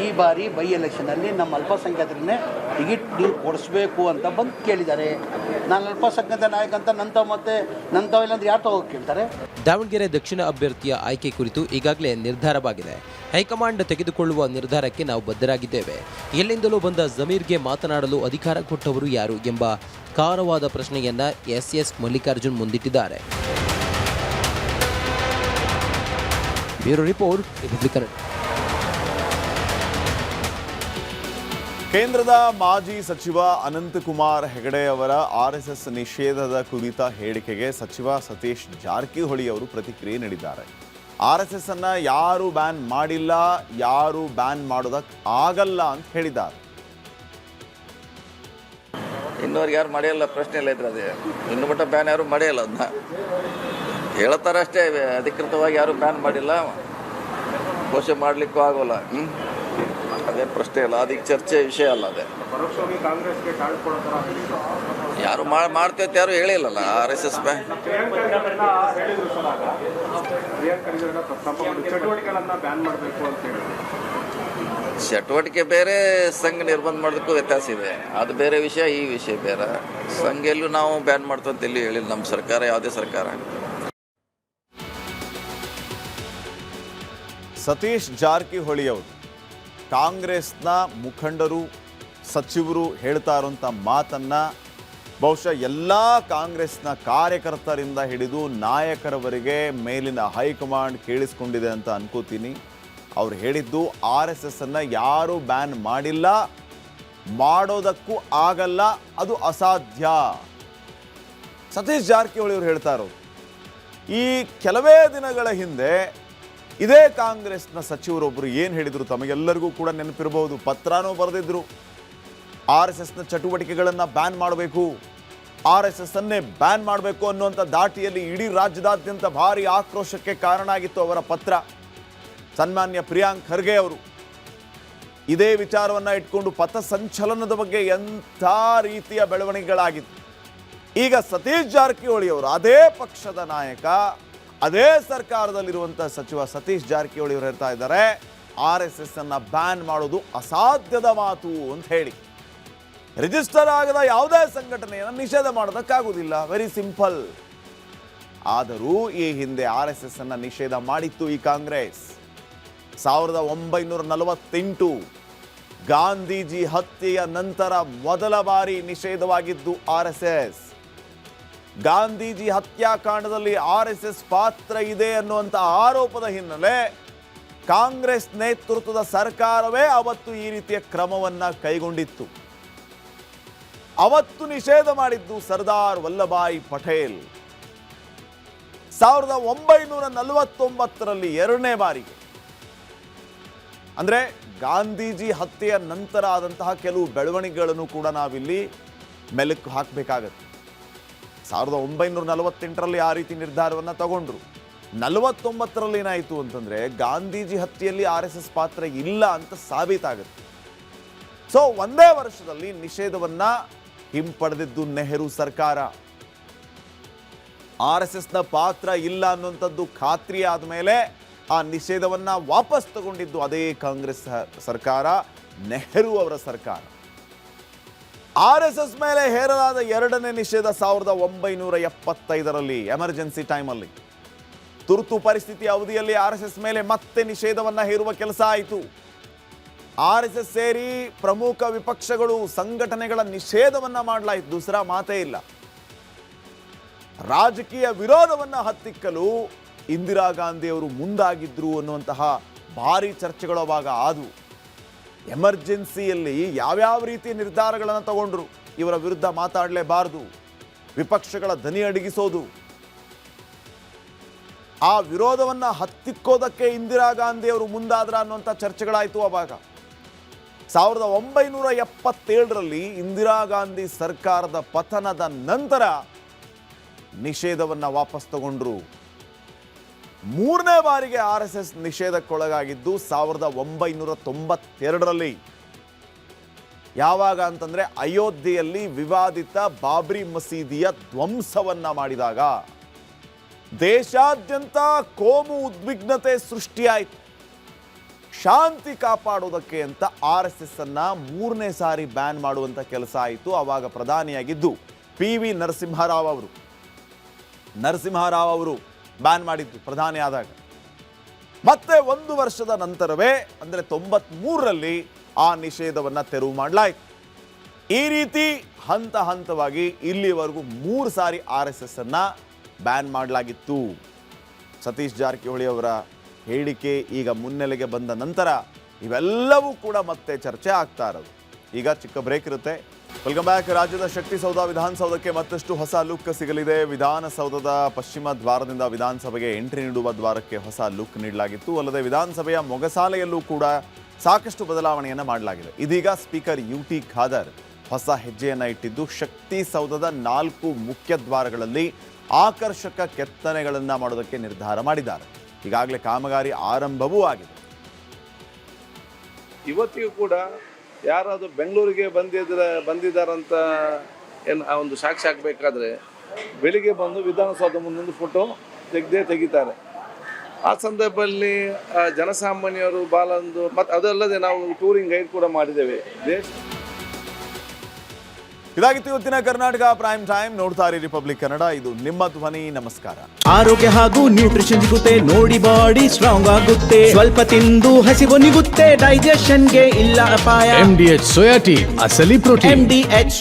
ಈ ಬಾರಿ ಬೈ ಎಲೆಕ್ಷನಲ್ಲಿ ನಮ್ಮ ಅಲ್ಪಸಂಖ್ಯಾತರನ್ನೇ ಟಿಕೆಟ್ ನೀವು ಕೊಡಿಸ್ಬೇಕು ಅಂತ ಬಂದು ಕೇಳಿದ್ದಾರೆ. ನಾನು ಅಲ್ಪಸಂಖ್ಯಾತ ನಾಯಕ ಅಂತ ನಂತವಿಲ್ಲಂದ್ರೆ ಯಾರು ಹೋಗಿ ಕೇಳ್ತಾರೆ? ದಾವಣಗೆರೆ ದಕ್ಷಿಣ ಅಭ್ಯರ್ಥಿಯ ಆಯ್ಕೆ ಕುರಿತು ಈಗಾಗಲೇ ನಿರ್ಧಾರವಾಗಿದೆ. ಹೈಕಮಾಂಡ್ ತೆಗೆದುಕೊಳ್ಳುವ ನಿರ್ಧಾರಕ್ಕೆ ನಾವು ಬದ್ಧರಾಗಿದ್ದೇವೆ. ಎಲ್ಲಿಂದಲೂ ಬಂದ ಜಮೀರ್ಗೆ ಮಾತನಾಡಲು ಅಧಿಕಾರ ಕೊಟ್ಟವರು ಯಾರು ಎಂಬ ಖಾರವಾದ ಪ್ರಶ್ನೆಯನ್ನ ಎಸ್ ಮಲ್ಲಿಕಾರ್ಜುನ್ ಮುಂದಿಟ್ಟಿದ್ದಾರೆ. Bureau report, Republic Kannada. ಕೇಂದ್ರದ ಮಾಜಿ ಸಚಿವ ಅನಂತಕುಮಾರ್ ಹೆಗಡೆ ಅವರ RSS ನಿಷೇಧದ ಕುರಿತ ಹೇಳಿಕೆಗೆ ಸಚಿವ ಸತೀಶ್ ಜಾರಕಿಹೊಳಿ ಅವರು ಪ್ರತಿಕ್ರಿಯೆ ನೀಡಿದ್ದಾರೆ. RSS ಅನ್ನ ಯಾರು ಬ್ಯಾನ್ ಮಾಡಿಲ್ಲ, ಯಾರು ಬ್ಯಾನ್ ಮಾಡೋದಕ್ಕೆ ಆಗಲ್ಲ ಅಂತ ಹೇಳಿದ್ದಾರೆ. ಇನ್ನೂರಿಗೆ ಯಾರು ಮಾಡಿಲ್ಲ, ಪ್ರಶ್ನೆ ಇಲ್ಲ ಇದ್ರದೆ. ಇನ್ನು ಮಟ್ಟ ಬ್ಯಾನ್ ಯಾರು ಮಾಡಿಲ್ಲ, ಅದನ್ನ ಹೇಳ್ತಾರೆ ಅಷ್ಟೇ. ಅಧಿಕೃತವಾಗಿ ಯಾರು ಬ್ಯಾನ್ ಮಾಡಿಲ್ಲ, ಘೋಷಣೆ ಮಾಡಲಿಕ್ಕೂ ಆಗೋಲ್ಲ. ಅದೇ ಪ್ರಶ್ನೆ ಇಲ್ಲ, ಅದಕ್ಕೆ ಚರ್ಚೆ ವಿಷಯ ಅಲ್ಲ. ಅದೇ ಯಾರು ಮಾಡ್ತೇವೆ ಯಾರು ಹೇಳಿಲ್ಲಲ್ಲ. RSS ಬ್ಯಾನ್ ಚಟುವಟಿಕೆ ಬೇರೆ, ಸಂಘ ನಿರ್ಬಂಧ ಮಾಡೋದಕ್ಕೂ ವ್ಯತ್ಯಾಸ ಇದೆ. ಅದು ಬೇರೆ ವಿಷಯ, ಈ ವಿಷಯ ಬೇರೆ. ಸಂಘ ಎಲ್ಲೂ ನಾವು ಬ್ಯಾನ್ ಮಾಡ್ತೀವಿ ಅಂತ ಎಲ್ಲಿ ಹೇಳಿಲ್ಲ ನಮ್ಮ ಸರ್ಕಾರ, ಯಾವುದೇ ಸರ್ಕಾರ. ಸತೀಶ್ ಜಾರಕಿಹೊಳಿ ಅವರು ಕಾಂಗ್ರೆಸ್ನ ಮುಖಂಡರು, ಸಚಿವರು ಹೇಳ್ತಾ ಇರುವಂಥ ಮಾತನ್ನು ಬಹುಶಃ ಎಲ್ಲ ಕಾಂಗ್ರೆಸ್ನ ಕಾರ್ಯಕರ್ತರಿಂದ ಹಿಡಿದು ನಾಯಕರವರೆಗೆ ಮೇಲಿನ ಹೈಕಮಾಂಡ್ ಕೇಳಿಸ್ಕೊಂಡಿದೆ ಅಂತ ಅನ್ಕೋತೀನಿ. ಅವ್ರು ಹೇಳಿದ್ದು RSS ಅನ್ನು ಯಾರೂ ಬ್ಯಾನ್ ಮಾಡಿಲ್ಲ, ಮಾಡೋದಕ್ಕೂ ಆಗಲ್ಲ, ಅದು ಅಸಾಧ್ಯ. ಸತೀಶ್ ಜಾರಕಿಹೊಳಿ ಅವರು ಹೇಳ್ತಾ ಇರೋದು. ಈ ಕೆಲವೇ ದಿನಗಳ ಹಿಂದೆ ಇದೇ ಕಾಂಗ್ರೆಸ್ನ ಸಚಿವರೊಬ್ಬರು ಏನು ಹೇಳಿದರು ತಮಗೆಲ್ಲರಿಗೂ ಕೂಡ ನೆನಪಿರಬಹುದು. ಪತ್ರನೂ ಬರೆದಿದ್ರು, RSSನ ಚಟುವಟಿಕೆಗಳನ್ನು ಬ್ಯಾನ್ ಮಾಡಬೇಕು, RSS ಅನ್ನೇ ಬ್ಯಾನ್ ಮಾಡಬೇಕು ಅನ್ನುವಂಥ ದಾಟಿಯಲ್ಲಿ ಇಡೀ ರಾಜ್ಯದಾದ್ಯಂತ ಭಾರಿ ಆಕ್ರೋಶಕ್ಕೆ ಕಾರಣ ಆಗಿತ್ತು ಅವರ ಪತ್ರ. ಸನ್ಮಾನ್ಯ ಪ್ರಿಯಾಂಕ್ ಖರ್ಗೆ ಅವರು ಇದೇ ವಿಚಾರವನ್ನು ಇಟ್ಕೊಂಡು ಪಥಸಂಚಲನದ ಬಗ್ಗೆ ಎಂಥ ರೀತಿಯ ಬೆಳವಣಿಗೆಗಳಾಗಿತ್ತು. ಈಗ ಸತೀಶ್ ಜಾರಕಿಹೊಳಿ ಅವರು ಅದೇ ಪಕ್ಷದ ನಾಯಕ, ಅದೇ ಸರ್ಕಾರದಲ್ಲಿರುವಂಥ ಸಚಿವ ಸತೀಶ್ ಜಾರಕಿಹೊಳಿ ಅವರು ಹೇಳ್ತಾ ಇದ್ದಾರೆ RSS ಅನ್ನು ಬ್ಯಾನ್ ಮಾಡೋದು ಅಸಾಧ್ಯದ ಮಾತು ಅಂತ ಹೇಳಿ. ರಿಜಿಸ್ಟರ್ ಆಗದ ಯಾವುದೇ ಸಂಘಟನೆಯನ್ನು ನಿಷೇಧ ಮಾಡೋದಕ್ಕಾಗುವುದಿಲ್ಲ, ವೆರಿ ಸಿಂಪಲ್. ಆದರೂ ಈ ಹಿಂದೆ RSS ಅನ್ನು ನಿಷೇಧ ಮಾಡಿತ್ತು ಈ ಕಾಂಗ್ರೆಸ್. 1948 ಗಾಂಧೀಜಿ ಹತ್ಯೆಯ ನಂತರ ಮೊದಲ ಬಾರಿ ನಿಷೇಧವಾಗಿದ್ದು RSS. ಗಾಂಧೀಜಿ ಹತ್ಯಾಕಾಂಡದಲ್ಲಿ RSS ಪಾತ್ರ ಇದೆ ಅನ್ನುವಂಥ ಆರೋಪದ ಹಿನ್ನೆಲೆ ಕಾಂಗ್ರೆಸ್ ನೇತೃತ್ವದ ಸರ್ಕಾರವೇ ಅವತ್ತು ಈ ರೀತಿಯ ಕ್ರಮವನ್ನು ಕೈಗೊಂಡಿತ್ತು. ಅವತ್ತು ನಿಷೇಧ ಮಾಡಿದ್ದು ಸರ್ದಾರ್ ವಲ್ಲಭಾಯಿ ಪಟೇಲ್. 1949ರಲ್ಲಿ ಎರಡನೇ ಬಾರಿಗೆ, ಅಂದರೆ ಗಾಂಧೀಜಿ ಹತ್ಯೆಯ ನಂತರ ಆದಂತಹ ಕೆಲವು ಬೆಳವಣಿಗೆಗಳನ್ನು ಕೂಡ ನಾವಿಲ್ಲಿ ಮೆಲುಕು ಹಾಕಬೇಕಾಗತ್ತೆ. 1948ರಲ್ಲಿ ಆ ರೀತಿ ನಿರ್ಧಾರವನ್ನು ತಗೊಂಡ್ರು. 49ರಲ್ಲಿ ಏನಾಯಿತು ಅಂತಂದರೆ ಗಾಂಧೀಜಿ ಹತ್ಯೆಯಲ್ಲಿ RSS ಪಾತ್ರ ಇಲ್ಲ ಅಂತ ಸಾಬೀತಾಗುತ್ತೆ. ಸೊ ಒಂದೇ ವರ್ಷದಲ್ಲಿ ನಿಷೇಧವನ್ನು ಹಿಂಪಡೆದಿದ್ದು ನೆಹರು ಸರ್ಕಾರ. RSSನ ಪಾತ್ರ ಇಲ್ಲ ಅನ್ನುವಂಥದ್ದು ಖಾತ್ರಿ ಆದಮೇಲೆ ಆ ನಿಷೇಧವನ್ನು ವಾಪಸ್ ತಗೊಂಡಿದ್ದು ಅದೇ ಕಾಂಗ್ರೆಸ್ ಸರ್ಕಾರ, ನೆಹರು ಅವರ ಸರ್ಕಾರ. RSS ಮೇಲೆ ಹೇರಲಾದ ಎರಡನೇ ನಿಷೇಧ 1975ರಲ್ಲಿ ಎಮರ್ಜೆನ್ಸಿ ಟೈಮಲ್ಲಿ, ತುರ್ತು ಪರಿಸ್ಥಿತಿ ಅವಧಿಯಲ್ಲಿ RSS ಮೇಲೆ ಮತ್ತೆ ನಿಷೇಧವನ್ನು ಹೇರುವ ಕೆಲಸ ಆಯಿತು. RSS ಸೇರಿ ಪ್ರಮುಖ ವಿಪಕ್ಷಗಳು ಸಂಘಟನೆಗಳ ನಿಷೇಧವನ್ನ ಮಾಡಲಾಯಿತು. ದೂಸರಾ ಮಾತೇ ಇಲ್ಲ. ರಾಜಕೀಯ ವಿರೋಧವನ್ನ ಹತ್ತಿಕ್ಕಲು ಇಂದಿರಾ ಗಾಂಧಿ ಅವರು ಮುಂದಾಗಿದ್ರು ಅನ್ನುವಂತಹ ಭಾರಿ ಚರ್ಚೆಗಳು ಅವಾಗ ಆದವು. ಎಮರ್ಜೆನ್ಸಿಯಲ್ಲಿ ಯಾವ್ಯಾವ ರೀತಿಯ ನಿರ್ಧಾರಗಳನ್ನು ತಗೊಂಡ್ರು, ಇವರ ವಿರುದ್ಧ ಮಾತಾಡಲೇಬಾರದು, ವಿಪಕ್ಷಗಳ ದನಿ ಅಡಗಿಸೋದು, ಆ ವಿರೋಧವನ್ನ ಹತ್ತಿಕ್ಕೋದಕ್ಕೆ ಇಂದಿರಾ ಗಾಂಧಿ ಅವರು ಮುಂದಾದ್ರ ಅನ್ನುವಂಥ ಚರ್ಚೆಗಳಾಯಿತು ಅವಾಗ. 1977ರಲ್ಲಿ ಇಂದಿರಾ ಗಾಂಧಿ ಸರ್ಕಾರದ ಪತನದ ನಂತರ ನಿಷೇಧವನ್ನ ವಾಪಸ್ ತಗೊಂಡ್ರು. 3ನೇ ಬಾರಿಗೆ RSS ನಿಷೇಧಕ್ಕೊಳಗಾಗಿದ್ದು 1992ರಲ್ಲಿ. ಯಾವಾಗ ಅಂತಂದ್ರೆ ಅಯೋಧ್ಯೆಯಲ್ಲಿ ವಿವಾದಿತ ಬಾಬ್ರಿ ಮಸೀದಿಯ ಧ್ವಂಸವನ್ನ ಮಾಡಿದಾಗ ದೇಶಾದ್ಯಂತ ಕೋಮು ಉದ್ವಿಗ್ನತೆ ಸೃಷ್ಟಿಯಾಯಿತು. ಶಾಂತಿ ಕಾಪಾಡೋದಕ್ಕೆ ಅಂತ RSS ಅನ್ನ 3ನೇ ಸಾರಿ ಬ್ಯಾನ್ ಮಾಡುವಂತ ಕೆಲಸ ಆಯಿತು. ಆವಾಗ ಪ್ರಧಾನಿಯಾಗಿದ್ದು PV ನರಸಿಂಹರಾವ್ ಅವರು ಬ್ಯಾನ್ ಮಾಡಿದ್ದು ಪ್ರಧಾನಿ ಆದಾಗ. ಮತ್ತೆ 1 ವರ್ಷದ ನಂತರವೇ ಅಂದರೆ 93ರಲ್ಲಿ ಆ ನಿಷೇಧವನ್ನ ತೆರವು ಮಾಡಲಾಯಿತು. ಈ ರೀತಿ ಹಂತ ಹಂತವಾಗಿ ಇಲ್ಲಿವರೆಗೂ 3 ಸಾರಿ RSS ಅನ್ನ ಬ್ಯಾನ್ ಮಾಡಲಾಗಿತ್ತು. ಸತೀಶ್ ಜಾರಕಿಹೊಳಿ ಅವರ ಹೇಳಿಕೆ ಈಗ ಮುನ್ನೆಲೆಗೆ ಬಂದ ನಂತರ ಇವೆಲ್ಲವೂ ಕೂಡ ಮತ್ತೆ ಚರ್ಚೆ ಆಗ್ತಾ ಇರೋದು. ಈಗ ಚಿಕ್ಕ ಬ್ರೇಕ್ ಇರುತ್ತೆ. Welcome back. ರಾಜ್ಯದ ಶಕ್ತಿಸೌಧ ವಿಧಾನಸೌಧಕ್ಕೆ ಮತ್ತಷ್ಟು ಹೊಸ ಲುಕ್ ಸಿಗಲಿದೆ. ವಿಧಾನಸೌಧದ ಪಶ್ಚಿಮ ದ್ವಾರದಿಂದ ವಿಧಾನಸಭೆಗೆ ಎಂಟ್ರಿ ನೀಡುವ ದ್ವಾರಕ್ಕೆ ಹೊಸ ಲುಕ್ ನೀಡಲಾಗಿತ್ತು. ಅಲ್ಲದೆ ವಿಧಾನಸಭೆಯ ಮೊಗಸಾಲೆಯಲ್ಲೂ ಕೂಡ ಸಾಕಷ್ಟು ಬದಲಾವಣೆಯನ್ನು ಮಾಡಲಾಗಿದೆ. ಇದೀಗ ಸ್ಪೀಕರ್ UT ಖಾದರ್ ಹೊಸ ಹೆಜ್ಜೆಯನ್ನು ಇಟ್ಟಿದ್ದು ಶಕ್ತಿಸೌಧದ 4 ಮುಖ್ಯ ದ್ವಾರಗಳಲ್ಲಿ ಆಕರ್ಷಕ ಕೆತ್ತನೆಗಳನ್ನು ಮಾಡೋದಕ್ಕೆ ನಿರ್ಧಾರ ಮಾಡಿದ್ದಾರೆ. ಈಗಾಗಲೇ ಕಾಮಗಾರಿ ಆರಂಭವೂ ಆಗಿದೆ. ಇವತ್ತಿಗೂ ಕೂಡ ಯಾರಾದರೂ ಬೆಂಗಳೂರಿಗೆ ಬಂದಿದ್ದಾರಂತ ಏನು ಆ ಒಂದು ಸಾಕ್ಷಿ ಆಗಬೇಕಾದ್ರೆ ಬೆಳಿಗ್ಗೆ ಬಂದು ವಿಧಾನಸೌಧ ಮುಂದೊಂದು ಫೋಟೋ ತೆಗಿತಾರೆ. ಆ ಸಂದರ್ಭದಲ್ಲಿ ಜನಸಾಮಾನ್ಯರು ಬಾಲಂದು ಮತ್ತು ಅದಲ್ಲದೆ ನಾವು ಟೂರಿಂಗ್ ಗೈಡ್ ಕೂಡ ಮಾಡಿದ್ದೇವೆ. ಇದಾಗಿತ್ತು ಇವತ್ತಿನ ಕರ್ನಾಟಕ ಪ್ರೈಮ್ ಟೈಮ್. ನೋಡ್ತಾ ಇರಿ ರಿಪಬ್ಲಿಕ್ ಕನ್ನಡ. ಇದು ನಿಮ್ಮ ಧ್ವನಿ. ನಮಸ್ಕಾರ. ಆರೋಗ್ಯ ಹಾಗೂ ನ್ಯೂಟ್ರಿಷನ್ ಸಿಗುತ್ತೆ, ನೋಡಿ ಬಾಡಿ ಸ್ಟ್ರಾಂಗ್ ಆಗುತ್ತೆ, ಸ್ವಲ್ಪ ತಿಂದು ಹಸಿವು ನಿಗುತ್ತೆ, ಡೈಜೆಷನ್ಗೆ ಇಲ್ಲ ಅಪಾಯ. MDH ಸೋಯಾಟಿ ಅಸಲಿ ಪ್ರೋಟೀನ್. MDH